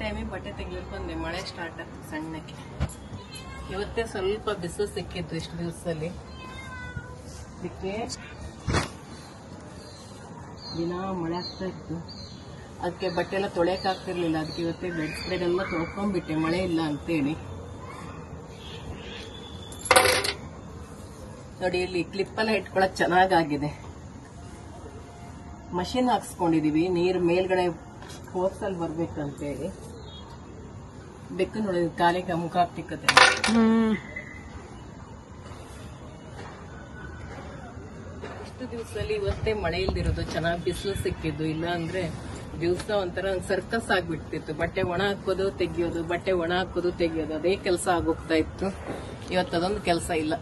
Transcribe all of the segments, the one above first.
ಟೈಮಿಗೆ ಬಟ್ಟೆ ತೆಗಿಲಿಕ್ಕೆ ಬಂದೆ, ಮಳೆ ಸ್ಟಾರ್ಟ್ ಆಗ್ತದೆ ಸಣ್ಣಕ್ಕೆ. ಇವತ್ತೇ ಸ್ವಲ್ಪ ಬಿಸಿಲು ಸಿಕ್ಕಿತ್ತು ಇಷ್ಟು ದಿವಸದಲ್ಲಿ. ಅದಕ್ಕೆ ದಿನ ಮಳೆ ಆಗ್ತಾ ಇತ್ತು, ಅದಕ್ಕೆ ಬಟ್ಟೆ ಎಲ್ಲ ತೊಳೆಯಕ್ಕಾಗ್ತಿರ್ಲಿಲ್ಲ. ಅದಕ್ಕೆ ಇವತ್ತೇ ಬೆಡ್ ಸ್ಪ್ರೆಡ್ ಎಲ್ಲ ತೊಳ್ಕೊಂಡ್ಬಿಟ್ಟೆ ಮಳೆ ಇಲ್ಲ ಅಂತೇಳಿ. ನೋಡಿ ಇಲ್ಲಿ ಕ್ಲಿಪ್ಪೆಲ್ಲ ಇಟ್ಕೊಳಕ್ ಚೆನ್ನಾಗಾಗಿದೆ. ಮಷಿನ್ ಹಾಕ್ಸ್ಕೊಂಡಿದೀವಿ, ನೀರು ಮೇಲ್ಗಡೆ ಫೋರ್ಸಲ್ಲಿ ಬರ್ಬೇಕಂತೇಳಿ. ಬೆಕ್ಕು ನೋಡಿ ಕಾಲಿಗೆ ಮುಖ ಹಾಕ್ತಿಕ್ಕತ್ತೆ. ಇಷ್ಟು ದಿವಸದಲ್ಲಿ ಇವತ್ತೇ ಮಳೆ ಇಲ್ದಿರೋದು, ಚೆನ್ನಾಗಿ ಬಿಸಿಲು ಸಿಕ್ಕಿದ್ದು. ಇಲ್ಲ ಅಂದ್ರೆ ದಿವಸ ಒಂಥರ ಸರ್ಕಸ್ ಆಗ್ಬಿಡ್ತಿತ್ತು. ಬಟ್ಟೆ ಒಣ ಹಾಕೋದು ತೆಗಿಯೋದು, ಬಟ್ಟೆ ಒಣ ಹಾಕೋದು ತೆಗಿಯೋದು, ಅದೇ ಕೆಲಸ ಆಗೋಗ್ತಾ ಇತ್ತು. ಇವತ್ತು ಅದೊಂದು ಕೆಲಸ ಇಲ್ಲ.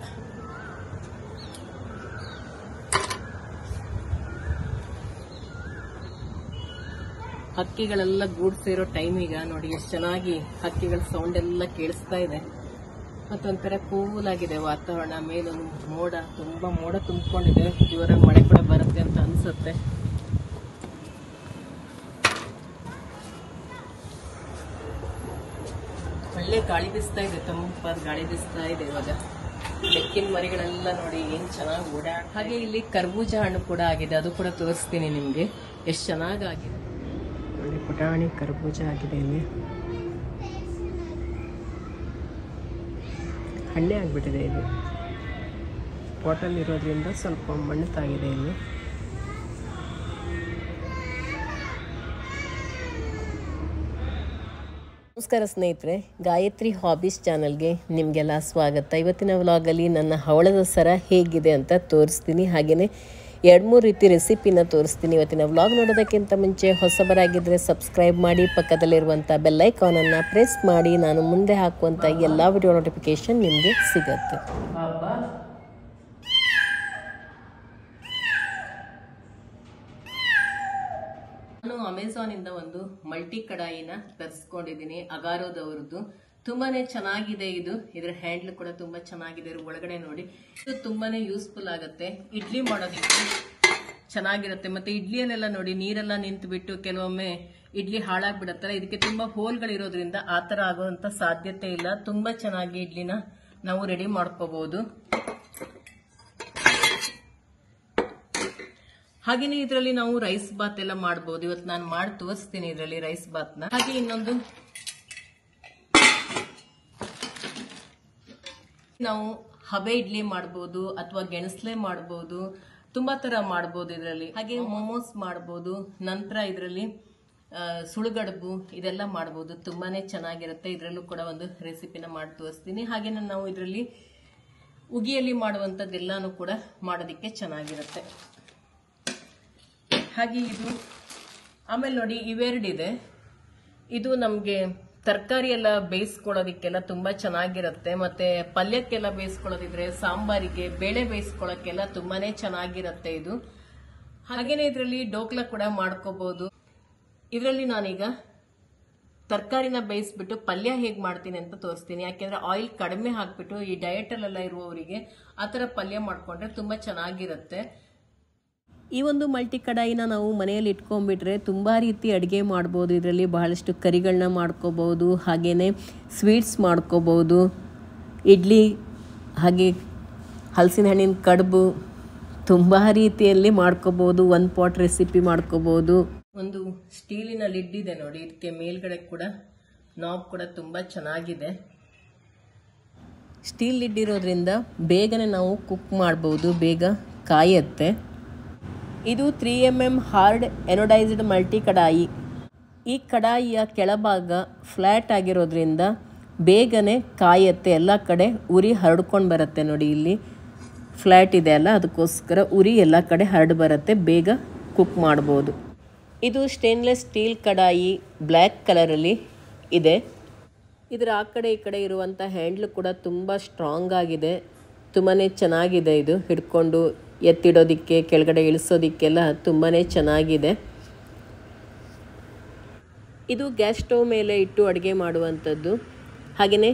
ಹಕ್ಕಿಗಳೆಲ್ಲ ಗೂಡ್ ಸೇರೋ ಟೈಮ್ ಈಗ. ನೋಡಿ ಎಷ್ಟು ಚೆನ್ನಾಗಿ ಹಕ್ಕಿಗಳ ಸೌಂಡ್ ಎಲ್ಲ ಕೇಳಿಸ್ತಾ ಇದೆ. ಮತ್ತೊಂಥರ ಕೂಲ್ ಆಗಿದೆ ವಾತಾವರಣ. ಮೇಲೊಂದು ಮೋಡ, ತುಂಬಾ ಮೋಡ ತುಂಬಿಕೊಂಡಿದೆ. ಜೋರಾಗಿ ಮಳೆ ಕೂಡ ಬರುತ್ತೆ ಅಂತ ಅನ್ಸುತ್ತೆ. ಒಳ್ಳೆ ಗಾಳಿ ಬೀಸ್ತಾ ಇದೆ, ತಂಪಾದ ಗಾಳಿ ಬೀಸ್ತಾ ಇದೆ ಇವಾಗ. ಬೆಕ್ಕಿನ ಮರಿಗಳೆಲ್ಲ ನೋಡಿ ಏನ್ ಚೆನ್ನಾಗಿ ಓಡಾಡ. ಹಾಗೆ ಇಲ್ಲಿ ಕರ್ಬೂಜ ಹಣ್ಣು ಕೂಡ ಆಗಿದೆ, ಅದು ಕೂಡ ತೋರಿಸ್ತೀನಿ ನಿಮ್ಗೆ. ಎಷ್ಟು ಚೆನ್ನಾಗಿದೆ ನೋಡಿ, ಪುಟಾಣಿ ಕರ್ಬೂಜ ಆಗಿದೆ. ಇಲ್ಲಿ ಹಣ್ಣೆ ಆಗ್ಬಿಟ್ಟಿದೆ. ಇದು ಬಾಟಲ್ ಇರೋದ್ರಿಂದ ಸ್ವಲ್ಪ ಮಣ್ಣು ತಾಗಿದೆ. ಇಲ್ಲಿ ನಮಸ್ಕಾರ ಸ್ನೇಹಿತರೆ, ಗಾಯತ್ರಿ ಹಾಬೀಸ್ ಚಾನಲ್ಗೆ ನಿಮಗೆಲ್ಲ ಸ್ವಾಗತ. ಇವತ್ತಿನ ವ್ಲಾಗಲ್ಲಿ ನನ್ನ ಹವಳದ ಸರ ಹೇಗಿದೆ ಅಂತ ತೋರಿಸ್ತೀನಿ. ಹಾಗೆಯೇ 2-3 ರೀತಿ ರೆಸಿಪಿನ ತೋರಿಸ್ತೀನಿ. ಇವತ್ತಿನ ವ್ಲಾಗ್ ನೋಡೋದಕ್ಕಿಂತ ಮುಂಚೆ ಹೊಸಬರಾಗಿದ್ದರೆ ಸಬ್ಸ್ಕ್ರೈಬ್ ಮಾಡಿ, ಪಕ್ಕದಲ್ಲಿರುವಂಥ ಬೆಲ್ ಐಕಾನನ್ನು ಪ್ರೆಸ್ ಮಾಡಿ. ನಾನು ಮುಂದೆ ಹಾಕುವಂಥ ಎಲ್ಲ ವಿಡಿಯೋ ನೋಟಿಫಿಕೇಶನ್ ನಿಮಗೆ ಸಿಗುತ್ತೆ. ನಾನು ಅಮೆಝಾನಿಂದ ಒಂದು ಮಲ್ಟಿ ಕಡಾಯಿನ ತರಿಸ್ಕೊಂಡಿದ್ದೀನಿ, ಅಗಾರೋದವ್ರದ್ದು. ತುಂಬಾನೇ ಚೆನ್ನಾಗಿದೆ ಇದು. ಇದರ ಹ್ಯಾಂಡ್ಲ್ ಕೂಡ ತುಂಬಾ ಚೆನ್ನಾಗಿದೆ. ಒಳಗಡೆ ನೋಡಿ, ಇದು ತುಂಬಾನೇ ಯೂಸ್ಫುಲ್ ಆಗುತ್ತೆ. ಇಡ್ಲಿ ಮಾಡೋದಕ್ಕೆ ಚೆನ್ನಾಗಿರುತ್ತೆ. ಮತ್ತೆ ಇಡ್ಲಿಯಲ್ಲೆಲ್ಲ ನೋಡಿ ನೀರೆಲ್ಲ ನಿಂತು ಬಿಟ್ಟು ಕೆಲವೊಮ್ಮೆ ಇಡ್ಲಿ ಹಾಳಾಗ್ಬಿಡತ್ತಲ್ಲ, ಇದಕ್ಕೆ ತುಂಬಾ ಹೋಲ್ಗಳಿರೋದ್ರಿಂದ ಆತರ ಆಗುವಂತ ಸಾಧ್ಯತೆ ಇಲ್ಲ. ತುಂಬಾ ಚೆನ್ನಾಗಿ ಇಡ್ಲಿನ ನಾವು ರೆಡಿ ಮಾಡ್ಕೋಬಹುದು. ಹಾಗೇನೆ ಇದರಲ್ಲಿ ನಾವು ರೈಸ್ ಬಾತ್ ಎಲ್ಲ ಮಾಡಬಹುದು. ಇವತ್ತು ನಾನು ಮಾಡಿ ತೋರಿಸ್ತೀನಿ ಇದರಲ್ಲಿ ರೈಸ್ ಬಾತ್ನ. ಹಾಗೆ ಇನ್ನೊಂದು, ನಾವು ಹಬೆ ಇಡ್ಲಿ ಮಾಡಬಹುದು ಅಥವಾ ಗೆಣಸ್ಲೆ ಮಾಡಬಹುದು, ತುಂಬಾ ತರ ಮಾಡಬಹುದು ಇದರಲ್ಲಿ. ಹಾಗೆ ಮೊಮೋಸ್ ಮಾಡಬಹುದು. ನಂತರ ಇದರಲ್ಲಿ ಸುಳುಗಡುಬು ಇದೆಲ್ಲ ಮಾಡಬಹುದು. ತುಂಬಾನೇ ಚೆನ್ನಾಗಿರುತ್ತೆ. ಇದರಲ್ಲೂ ಕೂಡ ಒಂದು ರೆಸಿಪಿನ ಮಾಡಿ ತೋರಿಸ್ತೀನಿ. ಹಾಗೇನೆ ನಾವು ಇದರಲ್ಲಿ ಉಗಿಯಲ್ಲಿ ಮಾಡುವಂತದ್ದೆಲ್ಲಾನು ಕೂಡ ಮಾಡೋದಿಕ್ಕೆ ಚೆನ್ನಾಗಿರುತ್ತೆ. ಹಾಗೆ ಇದು ಆಮೇಲೆ ನೋಡಿ ಇವೆರಡಿದೆ. ಇದು ನಮ್ಗೆ ತರಕಾರಿ ಎಲ್ಲ ಬೇಯಿಸ್ಕೊಳ್ಳೋದಿಕ್ಕೆಲ್ಲ ತುಂಬಾ ಚೆನ್ನಾಗಿರುತ್ತೆ. ಮತ್ತೆ ಪಲ್ಯಕ್ಕೆಲ್ಲ ಬೇಯಿಸ್ಕೊಳ್ಳೋದಿದ್ರೆ, ಸಾಂಬಾರಿಗೆ ಬೇಳೆ ಬೇಯಿಸ್ಕೊಳ್ಳೋಕ್ಕೆಲ್ಲ ತುಂಬಾನೇ ಚೆನ್ನಾಗಿರುತ್ತೆ ಇದು. ಹಾಗೇನೆ ಇದರಲ್ಲಿ ಡೋಕ್ಲಾ ಕೂಡ ಮಾಡ್ಕೋಬಹುದು. ಇದರಲ್ಲಿ ನಾನೀಗ ತರಕಾರಿನ ಬೇಯಿಸ್ಬಿಟ್ಟು ಪಲ್ಯ ಹೇಗ್ ಮಾಡ್ತೀನಿ ಅಂತ ತೋರಿಸ್ತೀನಿ. ಯಾಕೆಂದ್ರೆ ಆಯಿಲ್ ಕಡಿಮೆ ಹಾಕ್ಬಿಟ್ಟು ಈ ಡಯಟ್ ಅಲ್ಲೆಲ್ಲ ಇರುವವರಿಗೆ ಆತರ ಪಲ್ಯ ಮಾಡ್ಕೊಂಡ್ರೆ ತುಂಬಾ ಚೆನ್ನಾಗಿರುತ್ತೆ. ಈ ಒಂದು ಮಲ್ಟಿ ಕಡಾಯಿನ ನಾವು ಮನೆಯಲ್ಲಿ ಇಟ್ಕೊಂಡ್ಬಿಟ್ರೆ ತುಂಬ ರೀತಿ ಅಡುಗೆ ಮಾಡ್ಬೋದು. ಇದರಲ್ಲಿ ಬಹಳಷ್ಟು ಕರಿಗಳನ್ನ ಮಾಡ್ಕೋಬೋದು, ಹಾಗೆಯೇ ಸ್ವೀಟ್ಸ್ ಮಾಡ್ಕೋಬೋದು, ಇಡ್ಲಿ, ಹಾಗೆ ಹಲಸಿನ ಹಣ್ಣಿನ ಕಡುಬು, ತುಂಬ ರೀತಿಯಲ್ಲಿ ಮಾಡ್ಕೋಬೋದು. 1 ಪಾಟ್ ರೆಸಿಪಿ ಮಾಡ್ಕೋಬೋದು. ಒಂದು ಸ್ಟೀಲಿನ ಲಿಡ್ ಇದೆ ನೋಡಿ, ಇದಕ್ಕೆ ಮೇಲ್ಗಡೆ ಕೂಡ ನಾಬ್ ಕೂಡ ತುಂಬ ಚೆನ್ನಾಗಿದೆ. ಸ್ಟೀಲ್ ಲಿಡ್ ಇರೋದ್ರಿಂದ ಬೇಗನೆ ನಾವು ಕುಕ್ ಮಾಡ್ಬೋದು, ಬೇಗ ಕಾಯುತ್ತೆ. ಇದು 3mm ಹಾರ್ಡ್ ಎನೋಡೈಸ್ಡ್ ಮಲ್ಟಿ ಕಡಾಯಿ. ಈ ಕಡಾಯಿಯ ಕೆಳಭಾಗ ಫ್ಲ್ಯಾಟ್ ಆಗಿರೋದ್ರಿಂದ ಬೇಗನೆ ಕಾಯುತ್ತೆ. ಎಲ್ಲ ಕಡೆ ಉರಿ ಹರಡ್ಕೊಂಡು ಬರುತ್ತೆ. ನೋಡಿ ಇಲ್ಲಿ ಫ್ಲ್ಯಾಟ್ ಇದೆ ಅಲ್ಲ, ಅದಕ್ಕೋಸ್ಕರ ಉರಿ ಎಲ್ಲ ಕಡೆ ಹರಡು ಬರುತ್ತೆ, ಬೇಗ ಕುಕ್ ಮಾಡ್ಬೋದು. ಇದು ಸ್ಟೇನ್ಲೆಸ್ ಸ್ಟೀಲ್ ಕಡಾಯಿ, ಬ್ಲ್ಯಾಕ್ ಕಲರಲ್ಲಿ ಇದೆ. ಇದರ ಆ ಕಡೆ ಈ ಕಡೆ ಇರುವಂಥ ಹ್ಯಾಂಡ್ಲ್ ಕೂಡ ತುಂಬ ಸ್ಟ್ರಾಂಗ್ ಆಗಿದೆ. ತುಂಬಾ ಚೆನ್ನಾಗಿದೆ. ಇದು ಹಿಡ್ಕೊಂಡು ಎತ್ತಿಡೋದಿಕ್ಕೆ, ಕೆಳಗಡೆ ಇಳಿಸೋದಿಕ್ಕೆಲ್ಲ ತುಂಬಾ ಚೆನ್ನಾಗಿದೆ. ಇದು ಗ್ಯಾಸ್ ಸ್ಟವ್ ಮೇಲೆ ಇಟ್ಟು ಅಡುಗೆ ಮಾಡುವಂಥದ್ದು. ಹಾಗೆಯೇ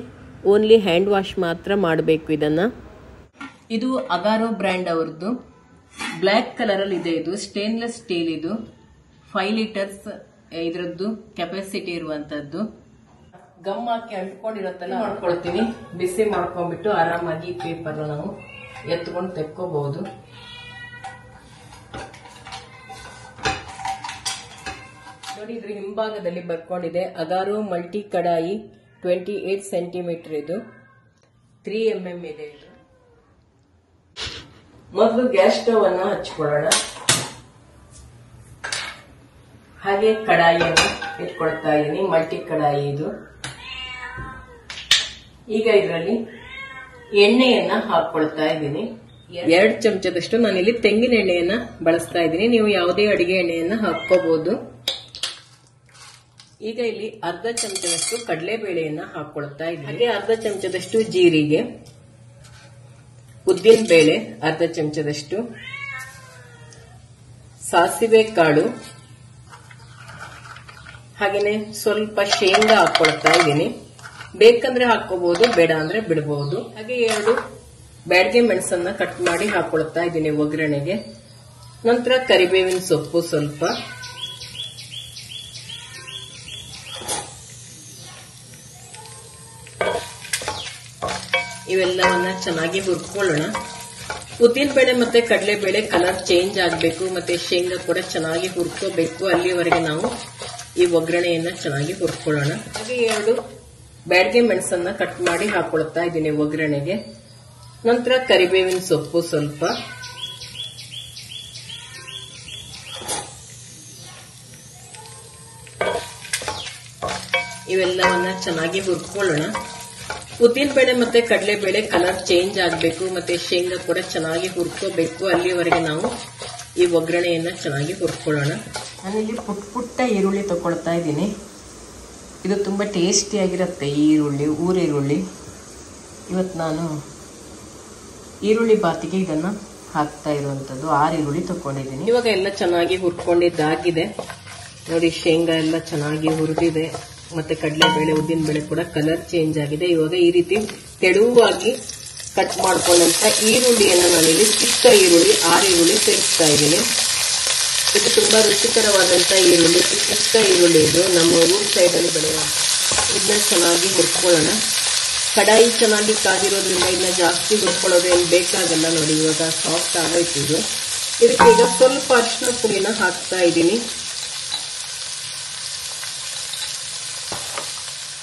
ಓನ್ಲಿ ಹ್ಯಾಂಡ್ ವಾಶ್ ಮಾತ್ರ ಮಾಡಬೇಕು ಇದನ್ನು. ಇದು ಅಗಾರೋ ಬ್ರ್ಯಾಂಡ್ ಅವ್ರದ್ದು, ಬ್ಲ್ಯಾಕ್ ಕಲರಲ್ಲಿ ಇದೆ. ಇದು ಸ್ಟೇನ್ಲೆಸ್ ಸ್ಟೀಲ್. ಇದು 5 ಲೀಟರ್ಸ್ ಇದರದ್ದು ಕೆಪಾಸಿಟಿ ಇರುವಂಥದ್ದು. ಗಮ್ ಹಾಕಿ ಅಂಟ್ಕೊಂಡಿರತ್ತಲ್ಲ ಮಾಡ್ಕೊಳ್ತೀನಿ. ಬಿಸಿ ಮಾಡ್ಕೊಂಡ್ಬಿಟ್ಟು ಆರಾಮಾಗಿ ಪೇಪರ್ ನಾವು ಎತ್ಕೊಂಡು ತೆಕ್ಕೋಬಹುದು. ನೋಡಿ, ಇದ್ರ ಹಿಂಭಾಗದಲ್ಲಿ ಬರ್ಕೊಂಡಿದೆ ಅಗಾರು ಮಲ್ಟಿ ಕಡಾಯಿ 28 ಸೆಂಟಿಮೀಟರ್, ಇದು 3 mm ಇದೆ. ಇದು ಮೊದಲು ಗ್ಯಾಸ್ ಸ್ಟವ್ ಅನ್ನ ಹಚ್ಕೊಳ್ಳೋಣ. ಹಾಗೆ ಕಡಾಯಿಯನ್ನು ಇಟ್ಕೊಳ್ತಾ ಇದ್ದೀನಿ, ಮಲ್ಟಿ ಕಡಾಯಿ ಇದು. ಈಗ ಇದರಲ್ಲಿ ಎಣ್ಣೆಯನ್ನ ಹಾಕೊಳ್ತಾ ಇದ್ದೀನಿ. 2 ಚಮಚದಷ್ಟು ನಾನಿಲ್ಲಿ ತೆಂಗಿನ ಎಣ್ಣೆಯನ್ನ ಬಳಸ್ತಾ ಇದ್ದೀನಿ. ನೀವು ಯಾವುದೇ ಅಡಿಗೆ ಎಣ್ಣೆಯನ್ನ ಹಾಕೋಬಹುದು. ಈಗ ಇಲ್ಲಿ ಅರ್ಧ ಚಮಚದಷ್ಟು ಕಡಲೆಬೇಳೆಯನ್ನ ಹಾಕೊಳ್ತಾ ಇದ್ದೀನಿ. ಹಾಗೆ ಅರ್ಧ ಚಮಚದಷ್ಟು ಜೀರಿಗೆ, ಉದ್ದಿನ ಬೇಳೆ ಅರ್ಧ ಚಮಚದಷ್ಟು, ಸಾಸಿವೆ ಕಾಳು, ಹಾಗೇನೆ ಸ್ವಲ್ಪ ಶೇಂಗಾ ಹಾಕೊಳ್ತಾ ಇದ್ದೀನಿ. ಬೇಕಂದ್ರೆ ಹಾಕೋಬಹುದು, ಬೇಡ ಅಂದ್ರೆ ಬಿಡಬಹುದು. ಹಾಗೆ 2 ಬ್ಯಾಡಗೆ ಮೆಣಸನ್ನ ಕಟ್ ಮಾಡಿ ಹಾಕೊಳ್ತಾ ಇದ್ದೀನಿ ಒಗ್ಗರಣೆಗೆ. ನಂತರ ಕರಿಬೇವಿನ ಸೊಪ್ಪು ಸ್ವಲ್ಪ, ಇವೆಲ್ಲವನ್ನ ಚೆನ್ನಾಗಿ ಹುರ್ಕೊಳ್ಳೋಣ. ಉದ್ದಿನ ಬೇಳೆ ಮತ್ತೆ ಕಡಲೆಬೇಳೆ ಕಲರ್ ಚೇಂಜ್ ಆಗಬೇಕು, ಮತ್ತೆ ಶೇಂಗಾ ಕೂಡ ಚೆನ್ನಾಗಿ ಹುರ್ಕೋಬೇಕು. ಅಲ್ಲಿವರೆಗೆ ನಾವು ಈ ಒಗ್ಗರಣೆಯನ್ನ ಚೆನ್ನಾಗಿ ಹುರ್ಕೊಳ್ಳೋಣ. ಹಾಗೆ 2 ಬ್ಯಾಡಗೆ ಮೆಣಸನ್ನ ಕಟ್ ಮಾಡಿ ಹಾಕೊಳ್ತಾ ಇದ್ದೀನಿ ಒಗ್ಗರಣೆಗೆ. ನಂತರ ಕರಿಬೇವಿನ ಸೊಪ್ಪು ಸ್ವಲ್ಪ, ಇವೆಲ್ಲವನ್ನ ಚೆನ್ನಾಗಿ ಹುರ್ಕೊಳ್ಳೋಣ. ಉದ್ದಿನ ಬೇಳೆ ಮತ್ತೆ ಕಡಲೆಬೇಳೆ ಕಲರ್ ಚೇಂಜ್ ಆಗಬೇಕು, ಮತ್ತೆ ಶೇಂಗಾ ಕೂಡ ಚೆನ್ನಾಗಿ ಹುರ್ಕೋಬೇಕು. ಅಲ್ಲಿವರೆಗೆ ನಾವು ಈ ಒಗ್ಗರಣೆಯನ್ನ ಚೆನ್ನಾಗಿ ಹುರ್ಕೊಳ್ಳೋಣ. ನಾನಿಲ್ಲಿ ಪುಟ್ಟ ಈರುಳ್ಳಿ ತಗೊಳ್ತಾ ಇದ್ದೀನಿ. ಇದು ತುಂಬಾ ಟೇಸ್ಟಿ ಆಗಿರುತ್ತೆ ಈ ಈರುಳ್ಳಿ, ಊರೀರುಳ್ಳಿ. ಇವತ್ತು ನಾನು ಈರುಳ್ಳಿ ಬಾತಿಗೆ ಇದನ್ನ ಹಾಕ್ತಾ ಇರುವಂತದ್ದು 6 ಈರುಳ್ಳಿ ತಕೊಂಡಿದ್ದೀನಿ. ಇವಾಗ ಎಲ್ಲ ಚೆನ್ನಾಗಿ ಹುರ್ಕೊಂಡಿದ್ದಾಗಿದೆ ನೋಡಿ. ಶೇಂಗಾ ಎಲ್ಲ ಚೆನ್ನಾಗಿ ಹುರಿದಿದೆ, ಮತ್ತೆ ಕಡಲೆಬೇಳೆ ಉದ್ದಿನ ಬೇಳೆ ಕೂಡ ಕಲರ್ ಚೇಂಜ್ ಆಗಿದೆ. ಇವಾಗ ಈ ರೀತಿ ತೆಳುವಾಗಿ ಕಟ್ ಮಾಡ್ಕೊಂಡಂತ ಈರುಳ್ಳಿಯನ್ನು ನಾನಿಲ್ಲಿ ಚಿಕ್ಕ ಈರುಳ್ಳಿ 6 ಈರುಳ್ಳಿ ಸೇರಿಸ್ತಾ ಇದ್ದೀನಿ. ಇದು ತುಂಬಾ ರುಚಿಕರವಾದಂತ ಈರುಳ್ಳಿ, ಚಿಕ್ಕ ಈರುಳ್ಳಿ. ಇದು ನಮ್ಮ ಊರ್ ಸೈಡ್ ಅಲ್ಲಿ ಬೆಳೆಯುವ. ಇದನ್ನ ಚೆನ್ನಾಗಿ ಹುರ್ಕೊಳ್ಳೋಣ. ಕಡಾಯಿ ಚೆನ್ನಾಗಿ ಕಾದಿರೋದ್ರಿಂದ ಇದನ್ನ ಜಾಸ್ತಿ ಹುರ್ಕೊಳ್ಳೋದು ಏನು ಬೇಕಾಗಲ್ಲ ನೋಡಿ. ಇವಾಗ ಸಾಫ್ಟ್ ಆಗೋಯ್ತು ಇದು. ಇದಕ್ಕೆ ಈಗ ಸ್ವಲ್ಪ ಅರಿಶಿನ ಪುಡಿನ ಹಾಕ್ತಾ ಇದ್ದೀನಿ.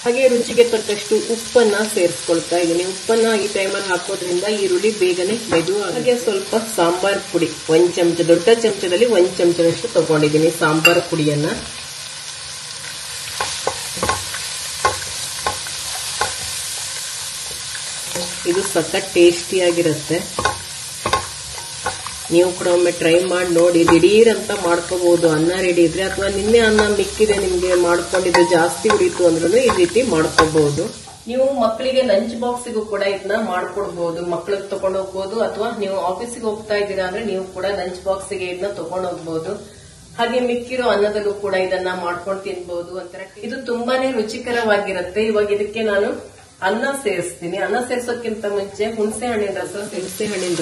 ಹಾಗೆ ರುಚಿಗೆ ತಕ್ಕಷ್ಟು ಉಪ್ಪನ್ನ ಸೇರಿಸ್ಕೊಳ್ತಾ ಇದ್ದೀನಿ. ಉಪ್ಪನ್ನ ಈ ಟೈಮಲ್ಲಿ ಹಾಕೋದ್ರಿಂದ ಈರುಳ್ಳಿ ಬೇಗನೆ ಮೆದು. ಹಾಗೆ ಸ್ವಲ್ಪ ಸಾಂಬಾರ್ ಪುಡಿ 1 ಚಮಚ, ದೊಡ್ಡ ಚಮಚದಲ್ಲಿ 1 ಚಮಚದಷ್ಟು ತಗೊಂಡಿದ್ದೀನಿ ಸಾಂಬಾರ್ ಪುಡಿಯನ್ನ. ಇದು ಸಖತ್ ಟೇಸ್ಟಿ ಆಗಿರುತ್ತೆ. ನೀವು ಕೂಡ ಒಮ್ಮೆ ಟ್ರೈ ಮಾಡಿ ನೋಡಿ. ದಿಢೀರ್ ಅಂತ ಮಾಡ್ಕೋಬಹುದು. ಅನ್ನ ರೆಡಿ ಇದ್ರೆ, ಅಥವಾ ನಿನ್ನೆ ಅನ್ನ ಮಿಕ್ಕಿದೆ ನಿಮ್ಗೆ ಮಾಡ್ಕೊಂಡಿದ್ದು ಜಾಸ್ತಿ ಉಳಿತು ಅಂದ್ರೂ ಈ ರೀತಿ ಮಾಡ್ಕೋಬಹುದು. ನೀವು ಮಕ್ಕಳಿಗೆ ಲಂಚ್ ಬಾಕ್ಸಿಗೂ ಕೂಡ ಇದನ್ನ ಮಾಡ್ಕೊಡ್ಬಹುದು. ಮಕ್ಕಳಿಗೆ ತಗೊಂಡು ಹೋಗ್ಬೋದು, ಅಥವಾ ನೀವು ಆಫೀಸಿಗೆ ಹೋಗ್ತಾ ಇದ್ದೀರಾ ಅಂದ್ರೆ ನೀವು ಕೂಡ ಲಂಚ್ ಬಾಕ್ಸಿಗೆ ಇದನ್ನ ತಗೊಂಡು ಹೋಗ್ಬೋದು. ಹಾಗೆ ಮಿಕ್ಕಿರೋ ಅನ್ನದಲ್ಲೂ ಕೂಡ ಇದನ್ನ ಮಾಡ್ಕೊಂಡು ತಿನ್ಬಹುದು. ಒಂಥರ ಇದು ತುಂಬಾನೇ ರುಚಿಕರವಾಗಿರುತ್ತೆ. ಇವಾಗ ಇದಕ್ಕೆ ನಾನು ಅನ್ನ ಸೇರಿಸ್ತೀನಿ. ಅನ್ನ ಸೇರಿಸೋಕ್ಕಿಂತ ಮುಂಚೆ ಹುಣಸೆ ಹಣ್ಣಿನ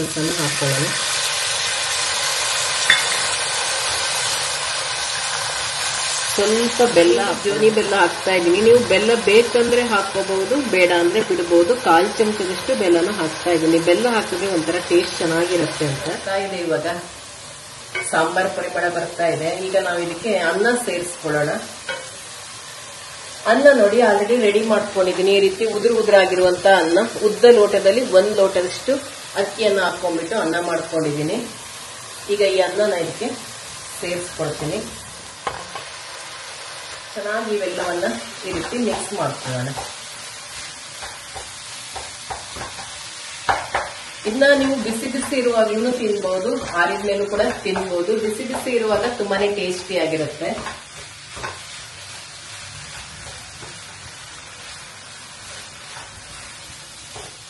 ರಸನ ಹಾಕೊಳ್ಳೋಣ. ಸ್ವಲ್ಪ ಬೆಲ್ಲ, ಜೋನಿ ಬೆಲ್ಲ ಹಾಕ್ತಾ ಇದ್ದೀನಿ. ನೀವು ಬೆಲ್ಲ ಬೇಕಂದ್ರೆ ಹಾಕೋಬಹುದು, ಬೇಡ ಅಂದ್ರೆ ಬಿಡಬಹುದು. 1/4 ಚಮಚದಷ್ಟು ಬೆಲ್ಲನ ಹಾಕ್ತಾ ಇದ್ದೀನಿ. ಬೆಲ್ಲ ಹಾಕಿದ್ರೆ ಒಂಥರ ಟೇಸ್ಟ್ ಚೆನ್ನಾಗಿರುತ್ತೆ ಅಂತ. ಇದೆ ಇವಾಗ ಸಾಂಬಾರ್ ಪರಿಮಳ ಬರ್ತಾ ಇದೆ. ಈಗ ನಾವು ಇದಕ್ಕೆ ಅನ್ನ ಸೇರಿಸ್ಕೊಳ್ಳೋಣ. ಅನ್ನ ನೋಡಿ ಆಲ್ರೆಡಿ ರೆಡಿ ಮಾಡ್ಕೊಂಡಿದ್ದೀನಿ. ಈ ರೀತಿ ಉದುರಾಗಿರುವಂತ ಅನ್ನ. ಉದ್ದ ಲೋಟದಲ್ಲಿ 1 ಲೋಟದಷ್ಟು ಅಕ್ಕಿಯನ್ನ ಹಾಕೊಂಡ್ಬಿಟ್ಟು ಅನ್ನ ಮಾಡ್ಕೊಂಡಿದ್ದೀನಿ. ಈಗ ಈ ಅನ್ನನ ಇದಕ್ಕೆ ಸೇರಿಸ್ಕೊಳ್ತೀನಿ. ಚೆನ್ನಾಗಿ ಇವೆಲ್ಲವನ್ನ ಈ ರೀತಿ ಮಿಕ್ಸ್ ಮಾಡ್ಕೊಳ್ಳೋಣ. ಇದನ್ನ ನೀವು ಬಿಸಿ ಬಿಸಿ ಇರುವಾಗ್ಲೂ ತಿನ್ಬಹುದು, ಆರಿದ ಮೇಲೂ ಕೂಡ ತಿನ್ಬಹುದು. ಬಿಸಿ ಬಿಸಿ ಇರುವಾಗ ತುಂಬಾನೇ ಟೇಸ್ಟಿ ಆಗಿರುತ್ತೆ.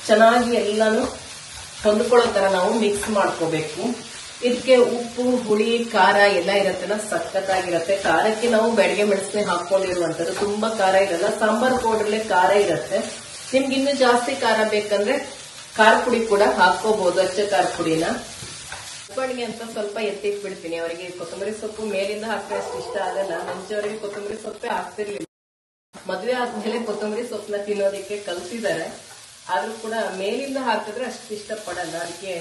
ಚೆನ್ನಾಗಿ ಎಲ್ಲಾನು ಹೊಂದ್ಕೊಳ್ಳೋ ತರ ನಾವು ಮಿಕ್ಸ್ ಮಾಡ್ಕೋಬೇಕು. ಇದಕ್ಕೆ ಉಪ್ಪು, ಹುಳಿ, ಖಾರ ಎಲ್ಲ ಇರತ್ತಲ್ಲ, ಸಖತ್ತಾಗಿರತ್ತೆ. ಖಾರಕ್ಕೆ ನಾವು ಬೆಳಗ್ಗೆ ಮೆಣಸನೆ ಹಾಕೊಂಡಿರುವಂತದ್ದು, ತುಂಬಾ ಖಾರ ಇರಲ್ಲ. ಸಾಂಬಾರ್ ಪೌಡರ್ಲೆ ಖಾರ ಇರತ್ತೆ. ನಿಮ್ಗೆ ಇನ್ನೂ ಜಾಸ್ತಿ ಖಾರ ಬೇಕಂದ್ರೆ ಖಾರ ಪುಡಿ ಕೂಡ ಹಾಕೋಬಹುದು, ಅಚ್ಚ ಖಾರ ಪುಡಿನ. ಒಬ್ಬನಿಗೆ ಅಂತ ಸ್ವಲ್ಪ ಎತ್ತಿಕ್ ಬಿಡ್ತೀನಿ. ಅವರಿಗೆ ಕೊತ್ತಂಬರಿ ಸೊಪ್ಪು ಮೇಲಿಂದ ಹಾಕಿದ್ರೆ ಅಷ್ಟು ಇಷ್ಟ ಆಗಲ್ಲ. ಮುಂಚೆವರೆಗೆ ಕೊತ್ತಂಬರಿ ಸೊಪ್ಪೆ ಹಾಕ್ತಿರ್ಲಿಲ್ಲ. ಮದುವೆ ಆದ್ಮೇಲೆ ಕೊತ್ತಂಬರಿ ಸೊಪ್ಪನ್ನ ತಿನ್ನೋದಕ್ಕೆ ಕಲ್ತಿದ್ದಾರೆ. ಆದ್ರೂ ಕೂಡ ಮೇಲಿಂದ ಹಾಕಿದ್ರೆ ಅಷ್ಟು ಇಷ್ಟಪಡಲ್ಲ, ಅದಕ್ಕೆ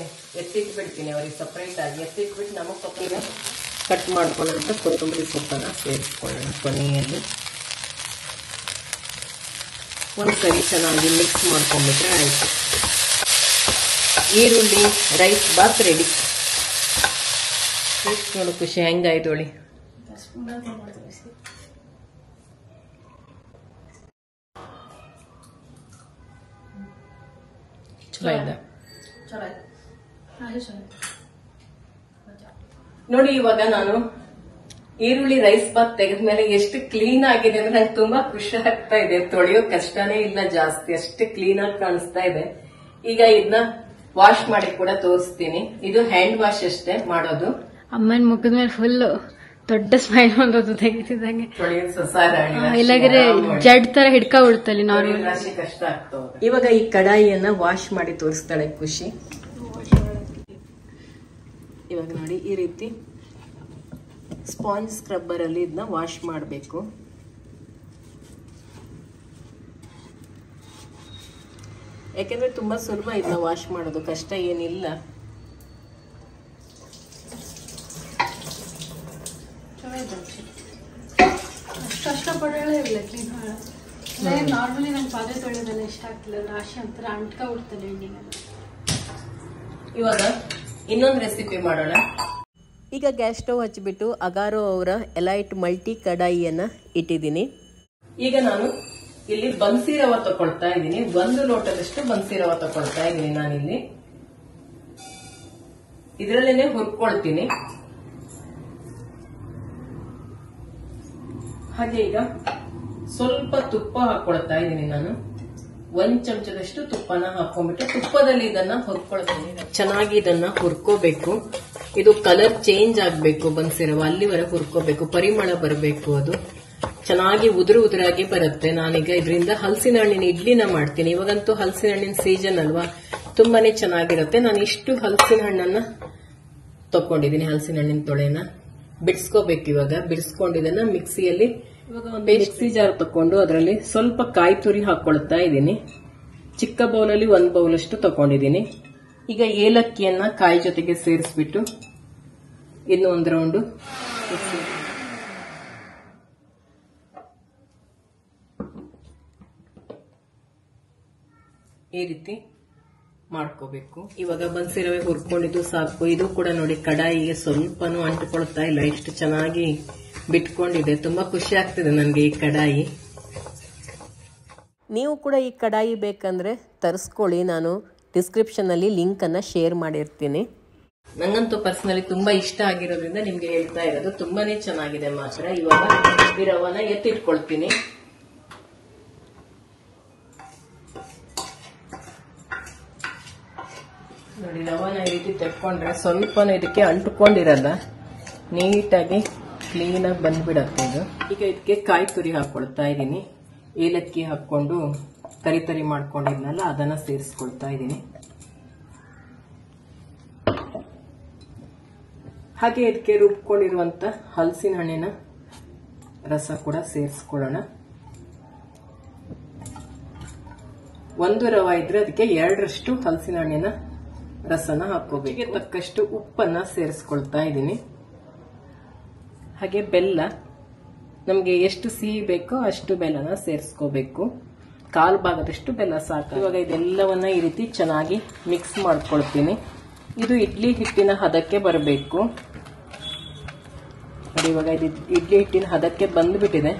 ಎತ್ತಿಟ್ಬಿಡ್ತೀನಿ ಅವ್ರಿಗೆ ಸಪರೇಟ್ ಆಗಿ. ಎತ್ತಿಟ್ಬಿಟ್ಟು ನಮಗೆ ಕೊತ್ತಂಬರಿ ಕಟ್ ಮಾಡ್ಕೊಳ್ಳೋಂಥ ಕೊತ್ತಂಬರಿ ಸೊಪ್ಪನ್ನ ಸೇರಿಸ್ಕೊಳ್ಳೋಣ. ಕೊನೆಯಲ್ಲಿ ಒಂದು ಸರಿ ಚೆನ್ನಾಗಿ ಮಿಕ್ಸ್ ಮಾಡ್ಕೊಂಡ್ಬಿಟ್ರೆ ಆಯ್ತು. ಈರುಳ್ಳಿ ರೈಸ್ ಬಾತ್ ರೆಡಿ. ನೋಡು ಖುಷಿ ಹೆಂಗಾಯ್ತು ಹೇಳಿ. ಚಲೋ ಇದೆ ನೋಡಿ. ಇವಾಗ ನಾನು ಈರುಳ್ಳಿ ರೈಸ್ ಬಾತ್ ತೆಗೆದ್ಮೇಲೆ ಎಷ್ಟು ಕ್ಲೀನ್ ಆಗಿದೆ ಅಂದ್ರೆ ನಂಗೆ ತುಂಬಾ ಖುಷಿ ಆಗ್ತಾ ಇದೆ. ತೊಳೆಯೋ ಕಷ್ಟನೇ ಇಲ್ಲ ಜಾಸ್ತಿ, ಅಷ್ಟು ಕ್ಲೀನ್ ಆಗಿ ಕಾಣಿಸ್ತಾ ಇದೆ. ಈಗ ಇದನ್ನ ವಾಶ್ ಮಾಡಿ ಕೂಡ ತೋರಿಸ್ತೀನಿ. ಇದು ಹ್ಯಾಂಡ್ ವಾಶ್ ಅಷ್ಟೇ ಮಾಡೋದು. ಅಮ್ಮನ ಮುಖದ ಮೇಲೆ ಫುಲ್ ದೊಡ್ಡ ಸ್ಮೈಲ್ ಬಂದದ್ದು ತೆಗಿತಿದ್ದಂಗೆ. ಇಲ್ಲಾಂದ್ರೆ ಜಡ್ ತರ ಹಿಡ್ಕೊಂಡ್ಬಿಡ್ತಲ್ಲಿ ನಾವು. ಕಷ್ಟ ಆಗ್ತದೆ. ಇವಾಗ ಈ ಕಡಾಯಿಯನ್ನ ವಾಶ್ ಮಾಡಿ ತೋರಿಸ್ತಾಳೆ ಖುಷಿ. ಇವಾಗ ನೋಡಿ ಈ ರೀತಿ ಸ್ಪಾಂಜ್ ಸ್ಕ್ರಬ್ಬರ್ ಅಲ್ಲಿ ಇದನ್ನ ವಾಶ್ ಮಾಡಬೇಕು. ಯಾಕೆಂದ್ರೆ ತುಂಬಾ ಸುಲಭ ಇದನ್ನ ವಾಶ್ ಮಾಡೋದು, ಕಷ್ಟ ಏನಿಲ್ಲ. ಕಷ್ಟಪಡೋದೇ ಇಲ್ಲ ಕ್ಲೀನ್ ನಾರ್ಮಲಿ ನಮ್ಗೆ ಪಾತ್ರೆ ತೊಳೆಯೋದೆಲ್ಲ ಇಷ್ಟ ಆಗ್ತಿಲ್ಲ, ರಾಶಿ ಒಂಥರ ಅಂಟ್ಕೊಂಡ್ಬಿಡ್ತಲ್ಲ ಎಣ್ಣೆಗೆಲ್ಲ. ಇವಾಗ ಇನ್ನೊಂದು ರೆಸಿಪಿ ಮಾಡೋಣ. ಈಗ ಗ್ಯಾಸ್ ಸ್ಟವ್ ಹಚ್ಚಿಬಿಟ್ಟು ಅಗಾರೋ ಅವರ ಎಲೈಟ್ ಮಲ್ಟಿ ಕಡಾಯಿಯನ್ನ ಇಟ್ಟಿದ್ದೀನಿ. ಈಗ ನಾನು ಇಲ್ಲಿ ಬನ್ಸಿ ರವ ತಗೊಳ್ತಾ ಇದ್ದೀನಿ. 1 ಲೋಟದಷ್ಟು ಬನ್ಸಿ ರವ ತಗೊಳ್ತಾ ಇದ್ದೀನಿ ನಾನಿಲ್ಲಿ. ಇದರಲ್ಲೇನೆ ಹುರ್ಕೊಳ್ತೀನಿ. ಹಾಗೆ ಈಗ ಸ್ವಲ್ಪ ತುಪ್ಪ ಹಾಕೊಳ್ತಾ ಇದ್ದೀನಿ ನಾನು. 1 ಚಮಚದಷ್ಟು ತುಪ್ಪನ ಹಾಕೊಂಡ್ಬಿಟ್ಟು ತುಪ್ಪದಲ್ಲಿ ಇದನ್ನ ಹುರ್ಕೊಳ್ತೀನಿ. ಚೆನ್ನಾಗಿ ಇದನ್ನ ಹುರ್ಕೋಬೇಕು. ಇದು ಕಲರ್ ಚೇಂಜ್ ಆಗ್ಬೇಕು ಬನ್ಸಿರವ, ಅಲ್ಲಿವರೆಗೆ ಹುರ್ಕೋಬೇಕು. ಪರಿಮಳ ಬರಬೇಕು, ಅದು ಚೆನ್ನಾಗಿ ಉದುರಾಗಿ ಬರುತ್ತೆ. ನಾನೀಗ ಇದರಿಂದ ಹಲಸಿನ ಹಣ್ಣಿನ ಇಡ್ಲಿನ ಮಾಡ್ತೀನಿ. ಇವಾಗಂತೂ ಹಲಸಿನ ಹಣ್ಣಿನ ಸೀಸನ್ ಅಲ್ವಾ, ತುಂಬಾನೇ ಚೆನ್ನಾಗಿರುತ್ತೆ. ನಾನು ಇಷ್ಟು ಹಲಸಿನ ಹಣ್ಣನ್ನ ತಕೊಂಡಿದ್ದೀನಿ. ಹಲಸಿನ ಹಣ್ಣಿನ ತೊಳೆನ ಬಿಡಿಸ್ಕೋಬೇಕು. ಇವಾಗ ಬಿಡಿಸ್ಕೊಂಡಿದ್ದನ್ನ ಮಿಕ್ಸಿಯಲ್ಲಿ ಇವಾಗ ಒಂದು ಮಿಕ್ಸಿ ಜಾರ್ ತಕೊಂಡು ಅದರಲ್ಲಿ ಸ್ವಲ್ಪ ಕಾಯಿ ತುರಿ ಹಾಕೊಳ್ತಾ ಇದ್ದೀನಿ. ಚಿಕ್ಕ ಬೌಲಲ್ಲಿ 1 ಬೌಲ್ ಅಷ್ಟು ತಕೊಂಡಿದ್ದೀನಿ. ಈಗ ಏಲಕ್ಕಿಯನ್ನ ಕಾಯಿ ಜೊತೆಗೆ ಸೇರಿಸ್ಬಿಟ್ಟು ಇನ್ನು 1 ರೌಂಡು ಈ ರೀತಿ ಮಾಡ್ಕೋಬೇಕು. ಇವಾಗ ಬನ್ಸಿರವೆ ಹುರ್ಕೊಂಡಿದ್ದು ಸಾಕು. ಇದು ಕೂಡ ನೋಡಿ ಕಡಾಯಿಗೆ ಸ್ವಲ್ಪನೂ ಅಂಟಿಕೊಳ್ತಾ ಇಲ್ಲ, ಎಷ್ಟು ಚೆನ್ನಾಗಿ ಬಿಟ್ಕೊಂಡಿದೆ. ತುಂಬಾ ಖುಷಿ ಆಗ್ತಿದೆ ನನಗೆ ಈ ಕಡಾಯಿ. ನೀವು ಕೂಡ ಈ ಕಡಾಯಿ ಬೇಕಂದ್ರೆ ತರಿಸ್ಕೊಳ್ಳಿ. ನಾನು ಡಿಸ್ಕ್ರಿಪ್ಷನ್ ಅಲ್ಲಿ ಲಿಂಕ್ ಅನ್ನ ಶೇರ್ ಮಾಡಿರ್ತೀನಿ. ನಂಗಂತೂ ಪರ್ಸನಲಿ ತುಂಬಾ ಇಷ್ಟ ಆಗಿರೋದ್ರಿಂದ ನಿಮ್ಗೆ ಹೇಳ್ತಾ ಇರೋದು. ತುಂಬಾನೇ ಚೆನ್ನಾಗಿದೆ ಮಾತ್ರ. ಇವಾಗ ಈ ರವನ ಎತ್ತಿಟ್ಕೊಳ್ತೀನಿ. ನೋಡಿ ರವನ ಈ ರೀತಿ ತೆಕ್ಕೊಂಡ್ರೆ ಸ್ವಲ್ಪನೂ ಇದಕ್ಕೆ ಅಂಟುಕೊಂಡಿರಲ್ಲ, ನೀಟಾಗಿ ಕ್ಲೀನ್ ಆಗಿ ಬಂದ್ಬಿಡತ್ತೆ ಇದು. ಈಗ ಇದಕ್ಕೆ ಕಾಯಿ ತುರಿ ಹಾಕೊಳ್ತಾ ಇದ್ದೀನಿ. ಏಲಕ್ಕಿ ಹಾಕೊಂಡು ತರಿ ಮಾಡ್ಕೊಂಡಿದ್ನಲ್ಲ ಅದನ್ನ ಸೇರಿಸ್ಕೊಳ್ತಾ ಇದ್ದೀನಿ. ಹಾಗೆ ಇದಕ್ಕೆ ರುಬ್ಕೊಂಡಿರುವಂತ ಹಲಸಿನ ಹಣ್ಣಿನ ರಸ ಕೂಡ ಸೇರಿಸ್ಕೊಳ್ಳೋಣ. 1 ರವ ಇದ್ರೆ ಅದಕ್ಕೆ 2ರಷ್ಟು ಹಲಸಿನ ಹಣ್ಣಿನ ರಸನ ಹಾಕೋಬೇಕು. ತಕ್ಕಷ್ಟು ಉಪ್ಪನ್ನ ಸೇರಿಸ್ಕೊಳ್ತಾ ಇದ್ದೀನಿ. ಹಾಗೆ ಬೆಲ್ಲ, ನಮ್ಗೆ ಎಷ್ಟು ಸಿಹಿ ಬೇಕೋ ಅಷ್ಟು ಬೆಲ್ಲನ ಸೇರಿಸ್ಕೋಬೇಕು. 1/4 ಭಾಗದಷ್ಟು ಬೆಲ್ಲ ಸಾಕು. ಇವಾಗ ಇದೆಲ್ಲವನ್ನ ಈ ರೀತಿ ಚೆನ್ನಾಗಿ ಮಿಕ್ಸ್ ಮಾಡ್ಕೊಳ್ತೀನಿ. ಇದು ಇಡ್ಲಿ ಹಿಟ್ಟಿನ ಹದಕ್ಕೆ ಬರಬೇಕು. ನೋಡಿ ಇವಾಗ ಇದು ಇಡ್ಲಿ ಹಿಟ್ಟಿನ ಹದಕ್ಕೆ ಬಂದ್ಬಿಟ್ಟಿದೆ.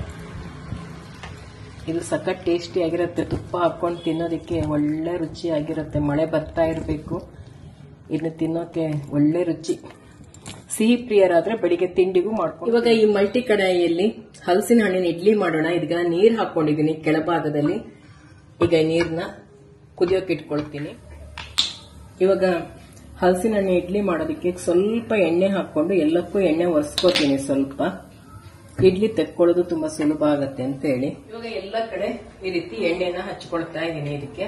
ಇದು ಸಖತ್ ಟೇಸ್ಟಿ ಆಗಿರುತ್ತೆ. ತುಪ್ಪ ಹಾಕೊಂಡು ತಿನ್ನೋದಕ್ಕೆ ಒಳ್ಳೆ ರುಚಿಯಾಗಿರುತ್ತೆ. ಮಳೆ ಬರ್ತಾ ಇರಬೇಕು, ಇದನ್ನ ತಿನ್ನೋಕೆ ಒಳ್ಳೆ ರುಚಿ. ಸಿಹಿ ಪ್ರಿಯರಾದ್ರೆ ಬೆಳಿಗ್ಗೆ ತಿಂಡಿಗೂ ಮಾಡ್ಕೊಂಡು. ಇವಾಗ ಈ ಮಲ್ಟಿ ಕಡಾಯಿಯಲ್ಲಿ ಹಲಸಿನ ಹಣ್ಣಿನ ಇಡ್ಲಿ ಮಾಡೋಣ. ಇದೀಗ ನೀರ್ ಹಾಕೊಂಡಿದ್ದೀನಿ ಕೆಳಭಾಗದಲ್ಲಿ. ಈಗ ನೀರ್ನ ಕುದಿಯೋಕೆ ಇಟ್ಕೊಳ್ತೀನಿ. ಇವಾಗ ಹಲಸಿನ ಹಣ್ಣು ಇಡ್ಲಿ ಮಾಡೋದಕ್ಕೆ ಸ್ವಲ್ಪ ಎಣ್ಣೆ ಹಾಕೊಂಡು ಎಲ್ಲಕ್ಕೂ ಎಣ್ಣೆ ಒರೆಸ್ಕೋತೀನಿ. ಸ್ವಲ್ಪ ಇಡ್ಲಿ ತೆಕ್ಕೊಳ್ಳೋದು ತುಂಬಾ ಸುಲಭ ಆಗತ್ತೆ ಅಂತ ಹೇಳಿ ಇವಾಗ ಎಲ್ಲ ಕಡೆ ಈ ರೀತಿ ಎಣ್ಣೆನ ಹಚ್ಕೊಳ್ತಾ ಇದ್ದೀನಿ ಇದಕ್ಕೆ.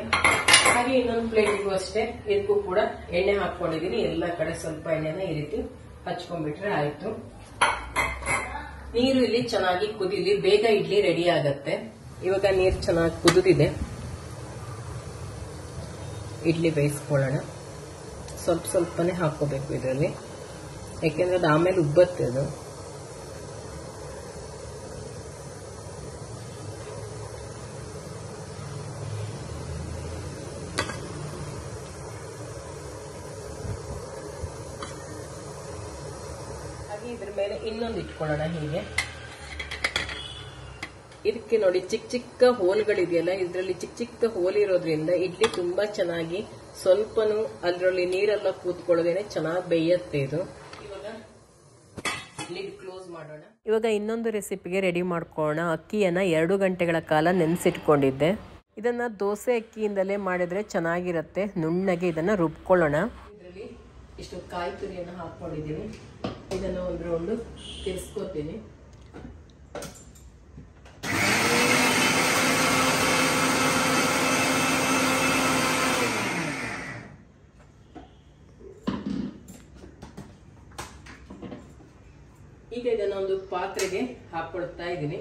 ಹಾಗೆ ಇನ್ನೊಂದು ಪ್ಲೇಟಿಗೂ ಅಷ್ಟೇ ಇದಕ್ಕೂ ಕೂಡ ಎಣ್ಣೆ ಹಾಕೊಂಡಿದ್ದೀನಿ. ಎಲ್ಲ ಕಡೆ ಸ್ವಲ್ಪ ಎಣ್ಣೆನ ಈ ರೀತಿ ಹಚ್ಕೊಂಡ್ಬಿಟ್ರೆ ಆಯ್ತು. ನೀರು ಇಲ್ಲಿ ಚೆನ್ನಾಗಿ ಕುದಿಲಿ, ಬೇಗ ಇಡ್ಲಿ ರೆಡಿ ಆಗತ್ತೆ. ಇವಾಗ ನೀರು ಚೆನ್ನಾಗಿ ಕುದಿದಿದೆ. ಇಡ್ಲಿ ಬೇಯಿಸ್ಕೊಳ್ಳೋಣ. ಸ್ವಲ್ಪ ಸ್ವಲ್ಪನೇ ಹಾಕೋಬೇಕು ಇದರಲ್ಲಿ, ಯಾಕೆಂದ್ರೆ ಅದು ಆಮೇಲೆ ಉಬ್ಬತ್ತೆ ಅದು. ಹಾಗೆ ಇದ್ರ ಮೇಲೆ ಇನ್ನೊಂದು ಇಟ್ಕೊಳ್ಳೋಣ. ಹೀಗೆ ಇದಕ್ಕೆ ನೋಡಿ ಚಿಕ್ಕ ಚಿಕ್ಕ ಹೋಲ್ಗಳಿದೆಯಲ್ಲ, ಇದರಲ್ಲಿ ಚಿಕ್ಕ ಚಿಕ್ಕ ಹೋಲ್ ಇರೋದ್ರಿಂದ ಇಡ್ಲಿ ತುಂಬಾ ಚೆನ್ನಾಗಿ ಸ್ವಲ್ಪನೂ ಅದರಲ್ಲಿ ನೀರೆಲ್ಲ ಕೂತ್ಕೊಳ್ಳೋದೇನೆ ಚೆನ್ನಾಗಿ ಬೇಯತ್ತೆ ಇದು. ಇವಾಗ ಲಿಡ್ ಕ್ಲೋಸ್ ಮಾಡೋಣ. ಇವಾಗ ಇನ್ನೊಂದು ರೆಸಿಪಿಗೆ ರೆಡಿ ಮಾಡ್ಕೊಳ್ಳೋಣ. ಅಕ್ಕಿಯನ್ನ 2 ಗಂಟೆಗಳ ಕಾಲ ನೆನೆಸಿಟ್ಕೊಂಡಿದ್ದೆ. ಇದನ್ನ ದೋಸೆ ಅಕ್ಕಿಯಿಂದಲೇ ಮಾಡಿದ್ರೆ ಚೆನ್ನಾಗಿರುತ್ತೆ. ನುಣ್ಣಗೆ ಇದನ್ನ ರುಬ್ಕೊಳ್ಳೋಣ. ಇದರಲ್ಲಿ ಇಷ್ಟು ಕಾಯಿ ತುರಿಯನ್ನು ಹಾಕೊಂಡಿದ್ದೀನಿ. ಇದನ್ನ ಒಂದು ರೌಂಡು ತಿರ್ಸ್ಕೊತೀನಿ. ಈಗ ಇದನ್ನ ಒಂದು ಪಾತ್ರೆಗೆ ಹಾಕೊಳ್ತಾ ಇದ್ದೀನಿ.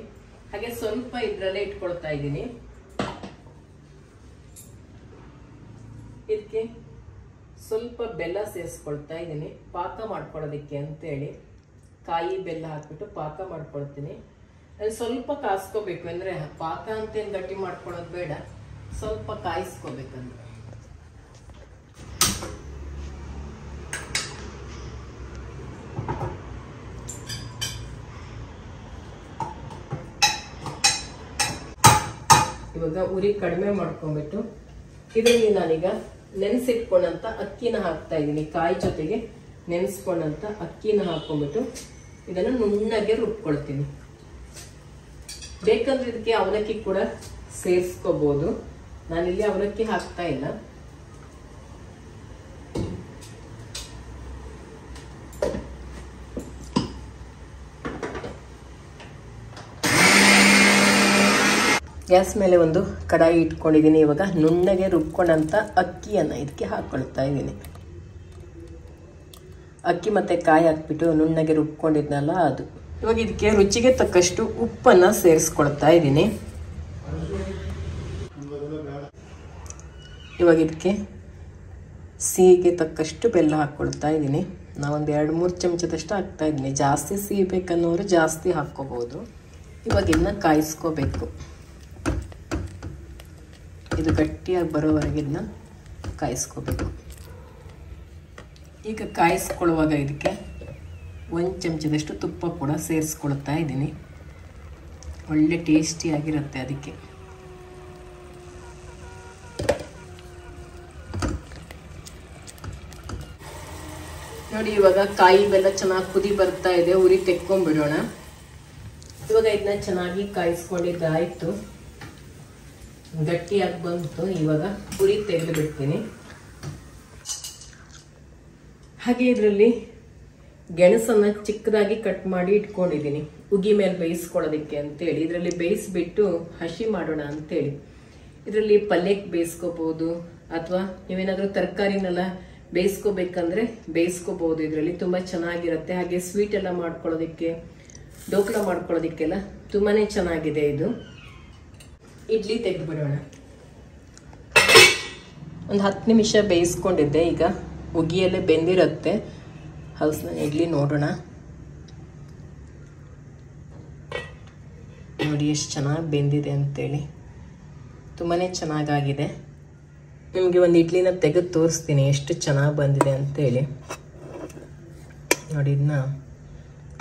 ಹಾಗೆ ಸ್ವಲ್ಪ ಇದ್ರಲ್ಲೇ ಇಟ್ಕೊಳ್ತಾ ಇದ್ದೀನಿ. ಇದಕ್ಕೆ ಸ್ವಲ್ಪ ಬೆಲ್ಲ ಸೇರಿಸ್ಕೊಳ್ತಾ ಇದ್ದೀನಿ, ಪಾಕ ಮಾಡ್ಕೊಳ್ಳೋದಿಕ್ಕೆ ಅಂತೇಳಿ. ಕಾಯಿ ಬೆಲ್ಲ ಹಾಕ್ಬಿಟ್ಟು ಪಾಕ ಮಾಡ್ಕೊಳ್ತೀನಿ. ಅದು ಸ್ವಲ್ಪ ಕಾಯಿಸ್ಕೋಬೇಕು, ಅಂದ್ರೆ ಪಾಕ ಅಂತೇನು ಗಟ್ಟಿ ಮಾಡ್ಕೊಳ್ಳೋದು ಬೇಡ, ಸ್ವಲ್ಪ ಕಾಯಿಸ್ಕೋಬೇಕಂದ್ರೆ. ಇವಾಗ ಉರಿ ಕಡಿಮೆ ಮಾಡ್ಕೊಂಡ್ಬಿಟ್ಟು ಇದರಲ್ಲಿ ನಾನೀಗ ನೆನೆಸಿಟ್ಕೊಂಡಂತ ಅಕ್ಕಿನ ಹಾಕ್ತಾ ಇದ್ದೀನಿ. ಕಾಯಿ ಜೊತೆಗೆ ನೆನೆಸ್ಕೊಂಡಂತ ಅಕ್ಕಿನ ಹಾಕೊಂಡ್ಬಿಟ್ಟು ಇದನ್ನು ನುಣ್ಣಗೆ ರುಬ್ಕೊಳ್ತೀನಿ. ಬೇಕಂದ್ರೆ ಇದಕ್ಕೆ ಅವಲಕ್ಕಿ ಕೂಡ ಸೇರಿಸ್ಕೋಬಹುದು. ನಾನಿಲ್ಲಿ ಅವಲಕ್ಕಿ ಹಾಕ್ತಾ ಇಲ್ಲ. ಗ್ಯಾಸ್ ಮೇಲೆ ಒಂದು ಕಡಾಯಿ ಇಟ್ಕೊಂಡಿದ್ದೀನಿ. ಇವಾಗ ನುಣ್ಣಗೆ ರುಬ್ಕೊಂಡಂತ ಅಕ್ಕಿಯನ್ನ ಇದಕ್ಕೆ ಹಾಕೊಳ್ತಾ ಇದ್ದೀನಿ. ಅಕ್ಕಿ ಮತ್ತೆ ಕಾಯಿ ಹಾಕ್ಬಿಟ್ಟು ನುಣ್ಣಗೆ ರುಬ್ಕೊಂಡಿದ್ನಲ್ಲ ಅದು. ಇವಾಗ ಇದಕ್ಕೆ ರುಚಿಗೆ ತಕ್ಕಷ್ಟು ಉಪ್ಪನ್ನ ಸೇರಿಸ್ಕೊಳ್ತಾ ಇದ್ದೀನಿ. ಇವಾಗ ಇದಕ್ಕೆ ಸಿಹಿಗೆ ತಕ್ಕಷ್ಟು ಬೆಲ್ಲ ಹಾಕ್ಕೊಳ್ತಾ ಇದ್ದೀನಿ. ನಾವೊಂದು 2-3 ಚಮಚದಷ್ಟು ಹಾಕ್ತಾ ಇದ್ದೀನಿ. ಜಾಸ್ತಿ ಸಿಹಿ ಬೇಕನ್ನೋರು ಜಾಸ್ತಿ ಹಾಕ್ಕೋಬಹುದು. ಇವಾಗ ಇದನ್ನ ಕಾಯಿಸ್ಕೋಬೇಕು. ಇದು ಗಟ್ಟಿಯಾಗಿ ಬರೋವರೆಗೆ ಇದನ್ನ ಕಾಯಿಸ್ಕೋಬೇಕು. ಈಗ ಕಾಯಿಸ್ಕೊಳ್ಳುವಾಗ ಇದಕ್ಕೆ 1 ಚಮಚದಷ್ಟು ತುಪ್ಪ ಕೂಡ ಸೇರಿಸ್ಕೊಳ್ತಾ ಇದ್ದೀನಿ. ಒಳ್ಳೆ ಟೇಸ್ಟಿಯಾಗಿರುತ್ತೆ ಅದಕ್ಕೆ. ನೋಡಿ ಇವಾಗ ಕಾಯಿ ಬೆಲ್ಲ ಚೆನ್ನಾಗಿ ಕುದಿ ಬರ್ತಾ ಇದೆ. ಉರಿ ತೆಕ್ಕೊಂಡ್ಬಿಡೋಣ. ಇವಾಗ ಇದನ್ನ ಚೆನ್ನಾಗಿ ಕಾಯಿಸ್ಕೊಂಡಿದ್ದಾಯ್ತು, ಗಟ್ಟಿಯಾಗಿ ಬಂತು. ಇವಾಗ ಉರಿ ತೆಗೆದು ಬಿಡ್ತೀನಿ. ಹಾಗೆ ಇದರಲ್ಲಿ ಗೆಣಸನ್ನ ಚಿಕ್ಕದಾಗಿ ಕಟ್ ಮಾಡಿ ಇಟ್ಕೊಂಡಿದ್ದೀನಿ, ಉಗಿ ಮೇಲೆ ಬೇಯಿಸ್ಕೊಳ್ಳೋದಕ್ಕೆ ಅಂತೇಳಿ. ಇದರಲ್ಲಿ ಬೇಯಿಸ್ಬಿಟ್ಟು ಹಸಿ ಮಾಡೋಣ ಅಂತೇಳಿ. ಇದರಲ್ಲಿ ಪಲ್ಯಕ್ಕೆ ಬೇಯಿಸ್ಕೋಬಹುದು, ಅಥವಾ ನೀವೇನಾದ್ರೂ ತರಕಾರಿನೆಲ್ಲ ಬೇಯಿಸ್ಕೋಬೇಕಂದ್ರೆ ಬೇಯಿಸ್ಕೋಬಹುದು. ಇದರಲ್ಲಿ ತುಂಬಾ ಚೆನ್ನಾಗಿರುತ್ತೆ. ಹಾಗೆ ಸ್ವೀಟ್ ಎಲ್ಲ ಮಾಡ್ಕೊಳ್ಳೋದಿಕ್ಕೆ, ಡೋಕ್ಲ ಮಾಡ್ಕೊಳ್ಳೋದಿಕ್ಕೆಲ್ಲ ತುಂಬಾನೇ ಚೆನ್ನಾಗಿದೆ ಇದು. ಇಡ್ಲಿ ತೆಗೆದು ಬಿಡೋಣ. ಒಂದು 10 ನಿಮಿಷ ಬೇಯಿಸ್ಕೊಂಡಿದ್ದೆ. ಈಗ ಉಗಿಯಲ್ಲೇ ಬೆಂದಿರುತ್ತೆ. ಹಲಸಿನ ಇಡ್ಲಿ ನೋಡೋಣ. ನೋಡಿ ಎಷ್ಟು ಚೆನ್ನಾಗಿ ಬೆಂದಿದೆ ಅಂತೇಳಿ, ತುಂಬಾನೇ ಚೆನ್ನಾಗಾಗಿದೆ. ನಿಮಗೆ ಒಂದು ಇಡ್ಲಿನ ತೆಗೆದು ತೋರಿಸ್ತೀನಿ ಎಷ್ಟು ಚೆನ್ನಾಗಿ ಬಂದಿದೆ ಅಂತೇಳಿ. ನೋಡಿ ಇದನ್ನ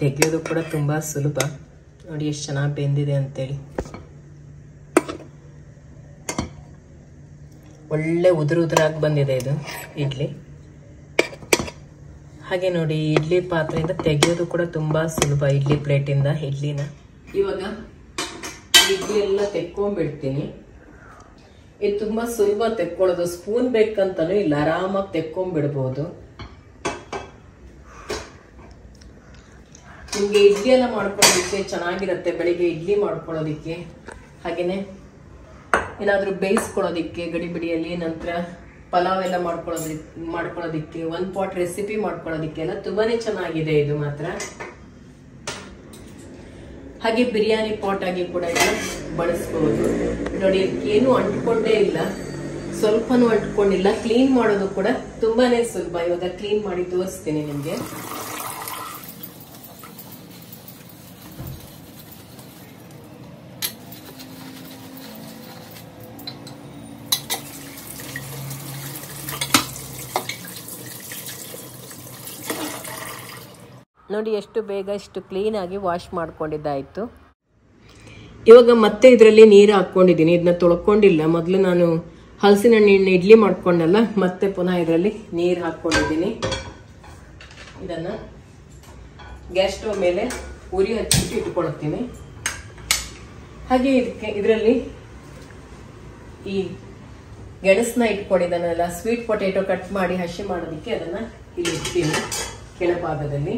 ತೆಗೆಯೋದು ಕೂಡ ತುಂಬ ಸುಲಭ. ನೋಡಿ ಎಷ್ಟು ಚೆನ್ನಾಗಿ ಬೆಂದಿದೆ ಅಂತೇಳಿ. ಒಳ್ಳೆ ಉದುರಾಗಿ ಬಂದಿದೆ ಇದು ಇಡ್ಲಿ. ಹಾಗೆ ನೋಡಿ ಇಡ್ಲಿ ಪಾತ್ರೆಯಿಂದ ತೆಗೆಯೋದು ಕೂಡ ತುಂಬಾ ಸುಲಭ. ಇಡ್ಲಿ ಪ್ಲೇಟಿಂದ ಇಡ್ಲಿನ ಇವಾಗ ಇಡ್ಲಿ ಎಲ್ಲ ತೆಕ್ಕೊಂಡ್ಬಿಡ್ತೀನಿ. ಇದು ತುಂಬಾ ಸುಲಭ ತೆಕ್ಕೊಳ್ಳೋದು. ಸ್ಪೂನ್ ಬೇಕಂತಾನು ಇಲ್ಲ, ಆರಾಮಾಗಿ ತೆಕ್ಕೊಂಡ್ಬಿಡ್ಬೋದು. ನಿಮ್ಗೆ ಇಡ್ಲಿ ಎಲ್ಲ ಮಾಡ್ಕೊಳ್ಳೋದಿಕ್ಕೆ ಚೆನ್ನಾಗಿರುತ್ತೆ. ಬೆಳಿಗ್ಗೆ ಇಡ್ಲಿ ಮಾಡ್ಕೊಳ್ಳೋದಿಕ್ಕೆ, ಹಾಗೇನೆ ಏನಾದ್ರೂ ಬೇಯಿಸ್ಕೊಳ್ಳೋದಿಕ್ಕೆ ಗಡಿಬಿಡಿಯಲ್ಲಿ, ನಂತರ ಪಲಾವ್ ಎಲ್ಲ ಮಾಡ್ಕೊಳ್ಳೋದಿಕ್ಕೆ, 1 ಪಾಟ್ ರೆಸಿಪಿ ಮಾಡ್ಕೊಳ್ಳೋದಿಕ್ಕೆ ಎಲ್ಲ ತುಂಬಾನೇ ಚೆನ್ನಾಗಿದೆ ಇದು ಮಾತ್ರ. ಹಾಗೆ ಬಿರಿಯಾನಿ ಪಾಟ್ ಆಗಿ ಕೂಡ ಬಳಸ್ಬೋದು. ನೋಡಿ ಏನು ಅಂಟ್ಕೊಂಡೇ ಇಲ್ಲ, ಸ್ವಲ್ಪನೂ ಅಂಟ್ಕೊಂಡಿಲ್ಲ. ಕ್ಲೀನ್ ಮಾಡೋದು ಕೂಡ ತುಂಬಾನೇ ಸುಲಭ. ಇವಾಗ ಕ್ಲೀನ್ ಮಾಡಿ ತೋರಿಸ್ತೀನಿ ನಿಮ್ಗೆ. ನೋಡಿ ಎಷ್ಟು ಬೇಗ ಇಷ್ಟು ಕ್ಲೀನಾಗಿ ವಾಶ್ ಮಾಡ್ಕೊಂಡಿದ್ದಾಯಿತು. ಇವಾಗ ಮತ್ತೆ ಇದರಲ್ಲಿ ನೀರು ಹಾಕ್ಕೊಂಡಿದ್ದೀನಿ. ಇದನ್ನ ತೊಳ್ಕೊಂಡಿಲ್ಲ. ಮೊದಲು ನಾನು ಹಲಸಿನ ಹಣ್ಣಿನ ಇಡ್ಲಿ ಮಾಡ್ಕೊಂಡಲ್ಲ, ಮತ್ತೆ ಪುನಃ ಇದರಲ್ಲಿ ನೀರು ಹಾಕ್ಕೊಂಡಿದ್ದೀನಿ. ಇದನ್ನು ಗ್ಯಾಸ್ ಸ್ಟವ್ ಮೇಲೆ ಉರಿ ಹಚ್ಚಿಟ್ಟು ಇಟ್ಕೊಳ್ತೀನಿ. ಹಾಗೆ ಇದರಲ್ಲಿ ಈ ಗೆಣಸನ್ನ ಇಟ್ಕೊಂಡಿದ್ದಾನಲ್ಲ, ಸ್ವೀಟ್ ಪೊಟೇಟೊ ಕಟ್ ಮಾಡಿ ಹಸಿ ಮಾಡೋದಕ್ಕೆ ಅದನ್ನ ಇಲ್ಲಿ ಇಡ್ತೀನಿ ಕೆಳಭಾಗದಲ್ಲಿ.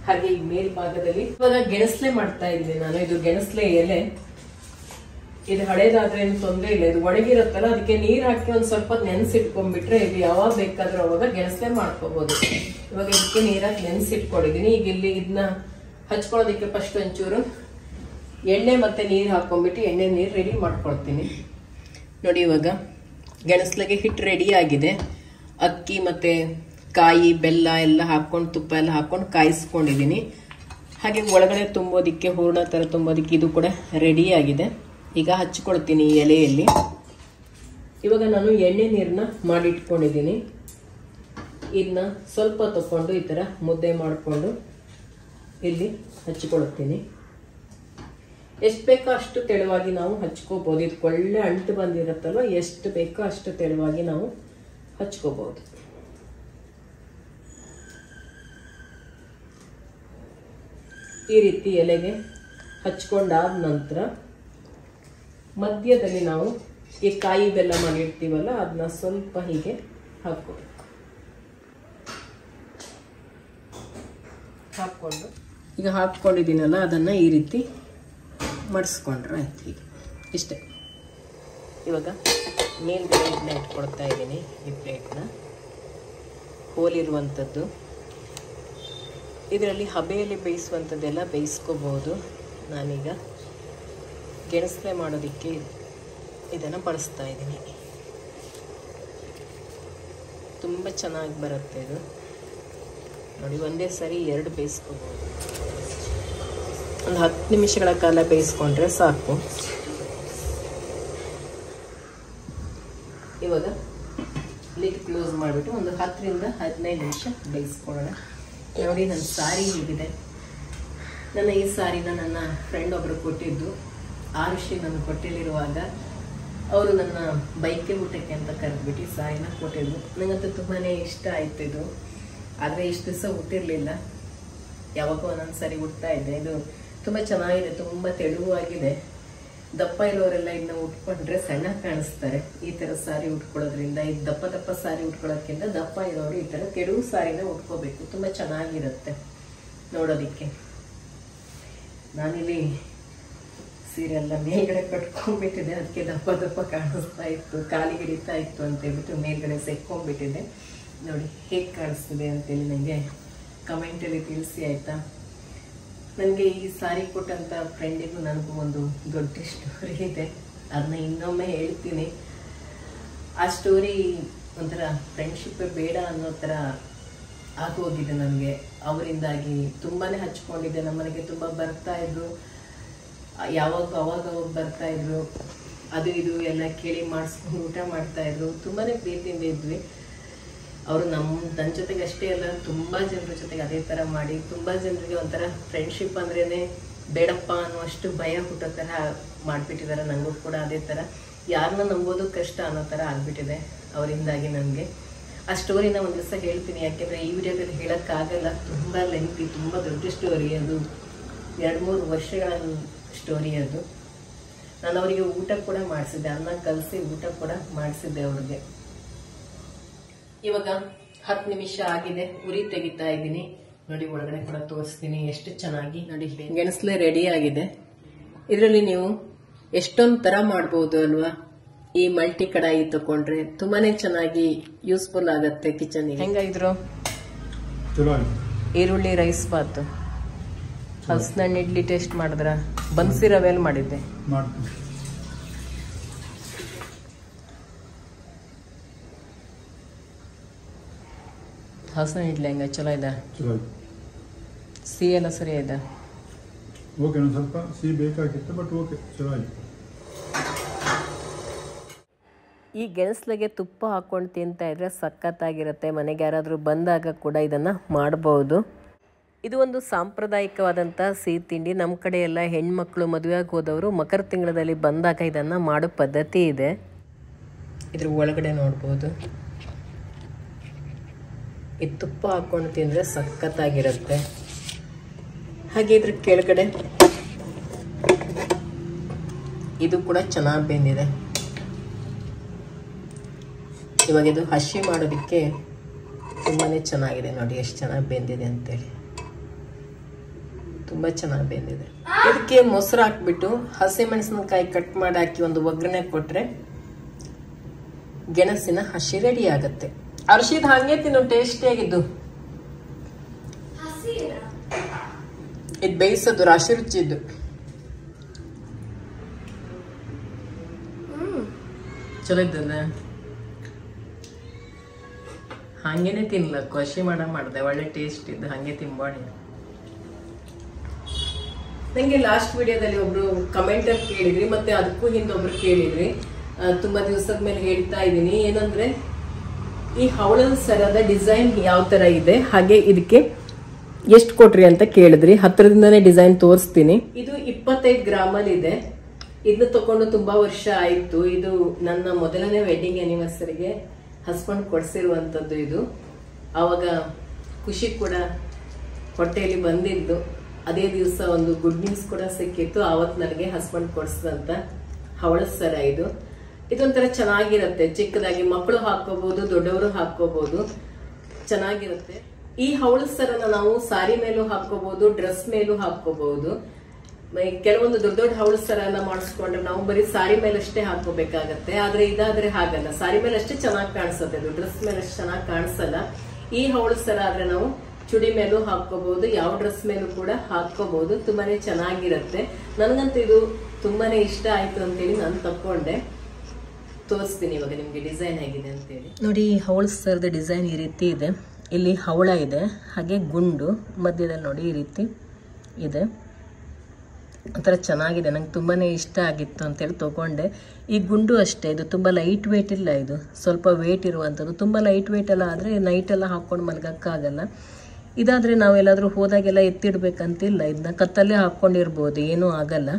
ಹಾಗೆ ಈ ಮೇಲ್ಭಾಗದಲ್ಲಿ ಇವಾಗ ಗೆಣಸ್ಲೆ ಮಾಡ್ತಾ ಇದ್ದೀನಿ ನಾನು. ಇದು ಗೆಣಸ್ಲೆ ಎಲೆ. ಇದು ಹಳೇದಾದ್ರೆ ಏನು ತೊಂದರೆ ಇಲ್ಲ. ಇದು ಒಣಗಿರುತ್ತಲ್ಲ, ಅದಕ್ಕೆ ನೀರ್ ಹಾಕಿ ಒಂದ್ ಸ್ವಲ್ಪ ನೆನ್ಸಿಟ್ಕೊಂಡ್ಬಿಟ್ರೆ ಇದು ಯಾವಾಗ ಬೇಕಾದ್ರೂ ಅವಾಗ ಗೆಣಸ್ಲೆ ಮಾಡ್ಕೋಬಹುದು. ಇವಾಗ ಇದಕ್ಕೆ ನೀರಾಗಿ ನೆನ್ಸಿಟ್ಕೊಂಡಿದೀನಿ. ಈಗ ಇಲ್ಲಿ ಇದನ್ನ ಹಚ್ಕೊಳ್ಳೋದಕ್ಕೆ ಫಸ್ಟ್ ಒಂಚೂರು ಎಣ್ಣೆ ಮತ್ತೆ ನೀರು ಹಾಕೊಂಡ್ಬಿಟ್ಟು ಎಣ್ಣೆ ನೀರು ರೆಡಿ ಮಾಡ್ಕೊಳ್ತೀನಿ. ನೋಡಿ ಇವಾಗ ಗೆಣಸ್ಲೆಗೆ ಹಿಟ್ಟು ರೆಡಿ ಆಗಿದೆ. ಅಕ್ಕಿ ಮತ್ತೆ ಕಾಯಿ ಬೆಲ್ಲ ಎಲ್ಲ ಹಾಕೊಂಡು ತುಪ್ಪ ಎಲ್ಲ ಹಾಕೊಂಡು ಕಾಯಿಸ್ಕೊಂಡಿದ್ದೀನಿ. ಹಾಗೆ ಒಳಗಡೆ ತುಂಬೋದಿಕ್ಕೆ ಹೂರ್ಣ ತರ ತುಂಬೋದಿಕ್ಕೆ ಇದು ಕೂಡ ರೆಡಿ ಆಗಿದೆ. ಈಗ ಹಚ್ಕೊಳ್ತೀನಿ ಈ ಎಲೆಯಲ್ಲಿ. ಇವಾಗ ನಾನು ಎಣ್ಣೆ ನೀರನ್ನ ಮಾಡಿಟ್ಕೊಂಡಿದ್ದೀನಿ. ಇದನ್ನ ಸ್ವಲ್ಪ ತಕೊಂಡು ಈ ತರ ಮುದ್ದೆ ಮಾಡಿಕೊಂಡು ಇಲ್ಲಿ ಹಚ್ಕೊಳ್ತೀನಿ. ಎಷ್ಟು ಬೇಕೋ ಅಷ್ಟು ತೆಳುವಾಗಿ ನಾವು ಹಚ್ಕೋಬಹುದು. ಇದು ಒಳ್ಳೆ ಅಂಟು ಬಂದಿರುತ್ತಲ್ವ, ಎಷ್ಟು ಬೇಕೋ ಅಷ್ಟು ತೆಳುವಾಗಿ ನಾವು ಹಚ್ಕೋಬಹುದು. ಈ ರೀತಿ ಎಲೆಗೆ ಹಚ್ಕೊಂಡಾದ ನಂತರ ಮಧ್ಯದಲ್ಲಿ ನಾವು ಈ ಕಾಯಿ ಬೆಲ್ಲ ಮಾಡಿರ್ತೀವಲ್ಲ ಅದನ್ನ ಸ್ವಲ್ಪ ಹೀಗೆ ಹಾಕ್ಕೋಬೇಕು. ಹಾಕ್ಕೊಂಡು ಈಗ ಹಾಕ್ಕೊಂಡಿದ್ದೀನಲ್ಲ ಅದನ್ನ ಈ ರೀತಿ ಮಡಿಸ್ಕೊಂಡ್ರೆ ಆಯ್ತು. ಹೀಗೆ ಇಷ್ಟೇ. ಇವಾಗ ಮೇಲ್ಗಡೆ ಇದನ್ನ ಇಟ್ಕೊಳ್ತಾ ಇದ್ದೀನಿ. ಈ ಪ್ಲೇಟ್ನ ಹೋಲಿರುವಂಥದ್ದು. ಇದರಲ್ಲಿ ಹಬೆಯಲ್ಲಿ ಬೇಯಿಸುವಂಥದ್ದೆಲ್ಲ ಬೇಯಿಸ್ಕೋಬಹುದು. ನಾನೀಗ ಗೆಣಸ್ಲೆ ಮಾಡೋದಕ್ಕೆ ಇದನ್ನು ಬಳಸ್ತಾ ಇದ್ದೀನಿ. ತುಂಬ ಚೆನ್ನಾಗಿ ಬರುತ್ತೆ ಇದು. ನೋಡಿ ಒಂದೇ ಸರಿ ಎರಡು ಬೇಯಿಸ್ಕೋಬಹುದು. ಒಂದು 10 ನಿಮಿಷಗಳ ಕಾಲ ಬೇಯಿಸ್ಕೊಂಡ್ರೆ ಸಾಕು. ಇವಾಗ ಲಿಡ್ ಕ್ಲೋಸ್ ಮಾಡಿಬಿಟ್ಟು ಒಂದು 10 ರಿಂದ 15 ನಿಮಿಷ ಬೇಯಿಸ್ಕೊಳ್ಳೋಣ. ನೋಡಿ ನನ್ನ ಸಾರಿ ಹೀಗಿದೆ. ನನ್ನ ಈ ಸಾರಿನ ನನ್ನ ಫ್ರೆಂಡ್ ಒಬ್ರು ಕೊಟ್ಟಿದ್ದು. ಆರುಷಿ ನನ್ನ ಕೊಟ್ಟಿಲಿರುವಾಗ ಅವರು ನನ್ನ ಬೈಕ್ಗೆ ಊಟಕ್ಕೆ ಅಂತ ಕರೆದ್ಬಿಟ್ಟು ಸಾರಿನ ಕೊಟ್ಟಿದ್ದು. ನನಗಂತೂ ತುಂಬಾ ಇಷ್ಟ ಆಯ್ತು ಇದು. ಆದರೆ ಇಷ್ಟು ದಿವಸ ಉಟ್ಟಿರಲಿಲ್ಲ, ಯಾವಾಗೋ ಒಂದೊಂದು ಸಾರಿ ಉಡ್ತಾ ಇದ್ದೆ. ಇದು ತುಂಬ ಚೆನ್ನಾಗಿದೆ, ತುಂಬ ತೆಳುವಾಗಿದೆ. ದಪ್ಪ ಇರೋರೆಲ್ಲ ಇದನ್ನ ಉಟ್ಕೊಂಡ್ರೆ ಸಣ್ಣ ಕಾಣಿಸ್ತಾರೆ. ಈ ಥರ ಸಾರಿ ಉಟ್ಕೊಳ್ಳೋದ್ರಿಂದ, ಇದು ದಪ್ಪ ದಪ್ಪ ಸಾರಿ ಉಟ್ಕೊಳ್ಳೋದ್ಕಿಂತ ದಪ್ಪ ಇರೋರು ಈ ಥರ ತೆಳು ಸಾರಿನ ಉಟ್ಕೋಬೇಕು. ತುಂಬ ಚೆನ್ನಾಗಿರುತ್ತೆ ನೋಡೋದಿಕ್ಕೆ. ನಾನಿಲ್ಲಿ ಸೀರೆ ಎಲ್ಲ ಮೇಲ್ಗಡೆ ಕಟ್ಕೊಂಡ್ಬಿಟ್ಟಿದೆ, ಅದಕ್ಕೆ ದಪ್ಪ ದಪ್ಪ ಕಾಣಿಸ್ತಾ ಇತ್ತು, ಕಾಲಿಗೆ ಹಿಡಿತಾ ಇತ್ತು ಅಂತ ಹೇಳ್ಬಿಟ್ಟು ಮೇಲ್ಗಡೆ ಸೆಕ್ಕೊಂಡ್ಬಿಟ್ಟಿದೆ. ನೋಡಿ ಹೇಗೆ ಕಾಣಿಸ್ತಿದೆ ಅಂತೇಳಿ ನನಗೆ ಕಮೆಂಟಲ್ಲಿ ತಿಳಿಸಿ ಆಯಿತಾ. ನನಗೆ ಈ ಸಾರಿ ಕೊಟ್ಟಂಥ ಫ್ರೆಂಡಿಗೂ ನನಗೂ ಒಂದು ದೊಡ್ಡ ಸ್ಟೋರಿ ಇದೆ. ಅದನ್ನ ಇನ್ನೊಮ್ಮೆ ಹೇಳ್ತೀನಿ. ಆ ಸ್ಟೋರಿ ಒಂಥರ ಫ್ರೆಂಡ್ಶಿಪ್ಪೇ ಬೇಡ ಅನ್ನೋ ಥರ ಆಗೋಗಿದೆ ನನಗೆ. ಅವರಿಂದಾಗಿ ತುಂಬಾ ಹಚ್ಕೊಂಡಿದ್ದೆ. ನಮ್ಮನೆಗೆ ತುಂಬ ಬರ್ತಾ ಇದ್ರು, ಅವಾಗ ಬರ್ತಾ ಇದ್ರು. ಅದು ಇದು ಎಲ್ಲ ಕೇಳಿ ಮಾಡಿಸ್ಕೊಂಡು ಊಟ ಮಾಡ್ತಾ ಇದ್ರು. ತುಂಬಾ ಪ್ರೀತಿಯಿಂದ ಇದ್ವಿ. ಅವರು ನನ್ನ ಜೊತೆಗೆ ಅಷ್ಟೇ ಅಲ್ಲ, ತುಂಬ ಜನರ ಜೊತೆಗೆ ಅದೇ ಥರ ಮಾಡಿ ತುಂಬ ಜನರಿಗೆ ಒಂಥರ ಫ್ರೆಂಡ್ಶಿಪ್ ಅಂದ್ರೇ ಬೇಡಪ್ಪ ಅನ್ನುವಷ್ಟು ಭಯ ಹುಟ್ಟೋ ಥರ ಮಾಡಿಬಿಟ್ಟಿದ್ದಾರೆ. ನನಗೂ ಕೂಡ ಅದೇ ಥರ ಯಾರನ್ನ ನಂಬೋದು ಕಷ್ಟ ಅನ್ನೋ ಥರ ಆಗಿಬಿಟ್ಟಿದೆ ಅವರಿಂದಾಗಿ ನನಗೆ. ಆ ಸ್ಟೋರಿನ ಒಂದು ದಿವಸ ಹೇಳ್ತೀನಿ, ಯಾಕೆಂದರೆ ಈ ವಿಡಿಯೋದಲ್ಲಿ ಹೇಳೋಕ್ಕಾಗಲ್ಲ. ತುಂಬ ಲೆಂತಿ, ತುಂಬ ದೊಡ್ಡ ಸ್ಟೋರಿ ಅದು. 2-3 ವರ್ಷಗಳ ಸ್ಟೋರಿ ಅದು. ನಾನು ಅವರಿಗೆ ಊಟ ಕೂಡ ಮಾಡಿಸಿದ್ದೆ, ಅನ್ನ ಕಲಸಿ ಊಟ ಕೂಡ ಮಾಡಿಸಿದ್ದೆ ಅವ್ರಿಗೆ. ಇವಾಗ 10 ನಿಮಿಷ ಆಗಿದೆ, ಉರಿ ತೆಗಿತಾ ಇದ್ದೀನಿ. ನೋಡಿ ಒಳಗಡೆ ಕೂಡ ತೋರಿಸ್ತೀನಿ ಎಷ್ಟು ಚೆನ್ನಾಗಿ. ನೋಡಿ ಗೆಣಸ್ಲೆ ರೆಡಿ ಆಗಿದೆ. ಇದರಲ್ಲಿ ನೀವು ಎಷ್ಟೊಂದು ತರ ಮಾಡ್ಬೋದು ಅಲ್ವಾ. ಈ ಮಲ್ಟಿ ಕಡಾಯಿ ತಕೊಂಡ್ರೆ ತುಂಬಾನೇ ಚೆನ್ನಾಗಿ ಯೂಸ್ಫುಲ್ ಆಗತ್ತೆ ಕಿಚನ್. ಹೆಂಗಾದ್ರು ಈರುಳ್ಳಿ ರೈಸ್ ಬಾತ್, ಹಲಸಿನ ಹಣ್ಣು ಇಡ್ಲಿ ಟೇಸ್ಟ್ ಮಾಡಿದ್ರ? ಬನ್ಸಿ ರವೆಯಲ್ಲಿ ಮಾಡಿದ್ದೆ. ಹಸನ ಇಡ್ಲಿ ಹಂಗೆ ಚಲೋ ಇದೆ, ಚಲೋ ಸಿಹಿ ಎಲ್ಲ ಸರಿ ಇದೆ. ಓಕೆ, ಒಂದು ಸ್ವಲ್ಪ ಸಿಹಿ ಬೇಕಾಗಿತ್ತು, ಬಟ್ ಓಕೆ ಚಲೋ ಆಯಿತು. ಈ ಗೆಣಸ್ಲಿಗೆ ತುಪ್ಪ ಹಾಕ್ಕೊಂಡು ತಿಂತಾ ಇದ್ರೆ ಸಖತ್ತಾಗಿರುತ್ತೆ. ಮನೆಗೆ ಯಾರಾದರೂ ಬಂದಾಗ ಕೂಡ ಇದನ್ನು ಮಾಡ್ಬೋದು. ಇದು ಒಂದು ಸಾಂಪ್ರದಾಯಿಕವಾದಂಥ ಸಿಹಿ ತಿಂಡಿ. ನಮ್ಮ ಕಡೆ ಎಲ್ಲ ಹೆಣ್ಮಕ್ಳು ಮದುವೆಯಾಗಿ ಹೋದವರು ಮಕರ ತಿಂಗಳಲ್ಲಿ ಬಂದಾಗ ಇದನ್ನು ಮಾಡೋ ಪದ್ಧತಿ ಇದೆ. ಇದ್ರ ಒಳಗಡೆ ನೋಡ್ಬೋದು, ಈ ತುಪ್ಪ ಹಾಕ್ಕೊಂಡು ತಿಂದರೆ ಸಖತ್ತಾಗಿರುತ್ತೆ. ಹಾಗೆ ಇದ್ರ ಕೆಳಗಡೆ ಇದು ಕೂಡ ಚೆನ್ನಾಗಿ ಬೆಂದಿದೆ. ಇವಾಗ ಇದು ಹಸಿ ಮಾಡೋದಕ್ಕೆ ತುಂಬಾ ಚೆನ್ನಾಗಿದೆ. ನೋಡಿ ಎಷ್ಟು ಚೆನ್ನಾಗಿ ಬೆಂದಿದೆ ಅಂತೇಳಿ, ತುಂಬ ಚೆನ್ನಾಗಿ ಬೆಂದಿದೆ. ಇದಕ್ಕೆ ಮೊಸರು ಹಾಕ್ಬಿಟ್ಟು ಹಸಿಮೆಣಸಿನಕಾಯಿ ಕಟ್ ಮಾಡಿ ಹಾಕಿ ಒಂದು ಒಗ್ಗರಣೆ ಕೊಟ್ಟರೆ ಗೆಣಸಿನ ಹಸಿ ರೆಡಿ ಆಗುತ್ತೆ. ಅರ್ಶಿದ್ ಹಾಗೆ ತಿನ್ನು, ಟೇಸ್ಟಿಯಾಗಿದ್ದು. ಇದು ಬೇಯಿಸೋದು ರಾಶಿ ರುಚಿದ್ದು. ಚಲೋ ಇದ್ದಲ್ಲ, ಹಾಗೇನೆ ತಿನ್ಲಕ್ಕು, ಹಸಿ ಮಾಡಿದೆ, ಒಳ್ಳೆ ಟೇಸ್ಟ್ ಇದ್ದು, ಹಾಗೆ ತಿನ್ಬೇಡಿ. ನನಗೆ ಲಾಸ್ಟ್ ವಿಡಿಯೋದಲ್ಲಿ ಒಬ್ರು ಕಮೆಂಟಲ್ಲಿ ಕೇಳಿದ್ರಿ, ಮತ್ತೆ ಅದಕ್ಕೂ ಹಿಂದೊಬ್ರು ಕೇಳಿದ್ರಿ. ತುಂಬಾ ದಿವಸದ ಮೇಲೆ ಹೇಳ್ತಾ ಇದ್ದೀನಿ, ಏನಂದ್ರೆ ಈ ಹವಳದ ಸರದ ಡಿಸೈನ್ ಯಾವ ತರ ಇದೆ, ಹಾಗೆ ಇದಕ್ಕೆ ಎಷ್ಟು ಕೊಟ್ರಿ ಅಂತ ಕೇಳಿದ್ರಿ. ಹತ್ತಿರದಿಂದನೇ ಡಿಸೈನ್ ತೋರಿಸ್ತೀನಿ. ಇದು 25 ಗ್ರಾಮಲ್ಲಿ ಇದೆ. ಇದನ್ನ ತಗೊಂಡು ತುಂಬಾ ವರ್ಷ ಆಯ್ತು. ಇದು ನನ್ನ ಮೊದಲನೇ ವೆಡ್ಡಿಂಗ್ ಆನಿವರ್ಸರಿಗೆ ಹಸ್ಬೆಂಡ್ ಕೊಡ್ಸಿರುವಂತದ್ದು. ಇದು ಆವಾಗ ಖುಷಿ ಕೂಡ ಹೊಟ್ಟೆಯಲ್ಲಿ ಬಂದಿದ್ದು. ಅದೇ ದಿವಸ ಒಂದು ಗುಡ್ ನ್ಯೂಸ್ ಕೂಡ ಸಿಕ್ಕಿತ್ತು. ಆವತ್ತು ನನಗೆ ಹಸ್ಬೆಂಡ್ ಕೊಡ್ಸಿದಂತ ಹವಳದ ಸರ ಇದು. ಇದೊಂಥರ ಚೆನ್ನಾಗಿರುತ್ತೆ, ಚಿಕ್ಕದಾಗಿ ಮಕ್ಕಳು ಹಾಕೋಬಹುದು, ದೊಡ್ಡವರು ಹಾಕೋಬಹುದು, ಚೆನ್ನಾಗಿರುತ್ತೆ. ಈ ಹವಳದ ಸರನ ನಾವು ಸಾರಿ ಮೇಲೂ ಹಾಕೋಬಹುದು, ಡ್ರೆಸ್ ಮೇಲೂ ಹಾಕೋಬಹುದು. ಕೆಲವೊಂದು ದೊಡ್ಡ ದೊಡ್ಡ ಹವಳದ ಸರ ಎಲ್ಲ ಮಾಡಿಸ್ಕೊಂಡ್ರೆ ನಾವು ಬರೀ ಸಾರಿ ಮೇಲಷ್ಟೇ ಹಾಕೋಬೇಕಾಗತ್ತೆ. ಆದ್ರೆ ಇದಾದ್ರೆ ಹಾಗಲ್ಲ, ಸಾರಿ ಮೇಲೆ ಅಷ್ಟೇ ಚೆನ್ನಾಗಿ ಕಾಣಿಸುತ್ತೆ, ಅದು ಡ್ರೆಸ್ ಮೇಲೆ ಅಷ್ಟು ಚೆನ್ನಾಗಿ ಕಾಣಿಸಲ್ಲ. ಈ ಹವಳದ ಸರ ಆದ್ರೆ ನಾವು ಚುಡಿ ಮೇಲೂ ಹಾಕೋಬಹುದು, ಯಾವ ಡ್ರೆಸ್ ಮೇಲೂ ಕೂಡ ಹಾಕೋಬಹುದು. ತುಂಬಾನೇ ಚೆನ್ನಾಗಿರುತ್ತೆ. ನನಗಂತೂ ಇದು ತುಂಬಾನೇ ಇಷ್ಟ ಆಯ್ತು ಅಂತೇಳಿ ನಾನು ತಕೊಂಡೆ. ತೋರಿಸ್ತೀನಿ ಇವಾಗ ನಿಮ್ಗೆ ಡಿಸೈನ್ ಹೇಗಿದೆ ಅಂತೇಳಿ. ನೋಡಿ, ಈ ಹವಳ ಸರದ ಡಿಸೈನ್ ಈ ರೀತಿ ಇದೆ. ಇಲ್ಲಿ ಹವಳ ಇದೆ, ಹಾಗೆ ಗುಂಡು ಮಧ್ಯದಲ್ಲಿ ನೋಡಿ ಈ ರೀತಿ ಇದೆ. ಒಂಥರ ಚೆನ್ನಾಗಿದೆ, ನಂಗೆ ತುಂಬಾನೇ ಇಷ್ಟ ಆಗಿತ್ತು ಅಂತೇಳಿ ತಗೊಂಡೆ. ಈ ಗುಂಡು ಅಷ್ಟೇ, ಇದು ತುಂಬ ಲೈಟ್ ವೇಟ್ ಇಲ್ಲ, ಇದು ಸ್ವಲ್ಪ ವೇಟ್ ಇರುವಂಥದ್ದು. ತುಂಬ ಲೈಟ್ ವೇಟ್ ಎಲ್ಲ ಆದರೆ ನೈಟೆಲ್ಲ ಹಾಕ್ಕೊಂಡು ಮಲಗೋಕ್ಕಾಗಲ್ಲ. ಇದಾದರೆ ನಾವೆಲ್ಲಾದರೂ ಹೋದಾಗೆಲ್ಲ ಎತ್ತಿಡ್ಬೇಕಂತಿಲ್ಲ, ಇದನ್ನ ಕತ್ತಲ್ಲೇ ಹಾಕ್ಕೊಂಡಿರ್ಬೋದು, ಏನೂ ಆಗಲ್ಲ.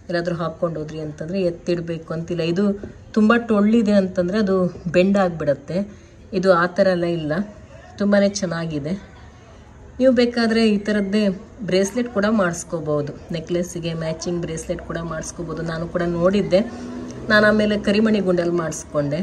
ಎಲ್ಲಾದರೂ ಹಾಕ್ಕೊಂಡು ಹೋದ್ರಿ ಅಂತಂದರೆ ಎತ್ತಿಡಬೇಕು ಅಂತಿಲ್ಲ. ಇದು ತುಂಬ ಟೊಳ್ಳಿದೆ ಅಂತಂದರೆ ಅದು ಬೆಂಡಾಗ್ಬಿಡತ್ತೆ. ಇದು ಆ ಥರ ಎಲ್ಲ ಇಲ್ಲ, ತುಂಬಾ ಚೆನ್ನಾಗಿದೆ. ನೀವು ಬೇಕಾದರೆ ಈ ಥರದ್ದೇ ಬ್ರೇಸ್ಲೆಟ್ ಕೂಡ ಮಾಡಿಸ್ಕೋಬೋದು, ನೆಕ್ಲೆಸ್ಸಿಗೆ ಮ್ಯಾಚಿಂಗ್ ಬ್ರೇಸ್ಲೆಟ್ ಕೂಡ ಮಾಡಿಸ್ಕೋಬೋದು. ನಾನು ಕೂಡ ನೋಡಿದ್ದೆ. ನಾನು ಆಮೇಲೆ ಕರಿಮಣಿ ಗುಂಡಲ್ಲಿ ಮಾಡಿಸ್ಕೊಂಡೆ.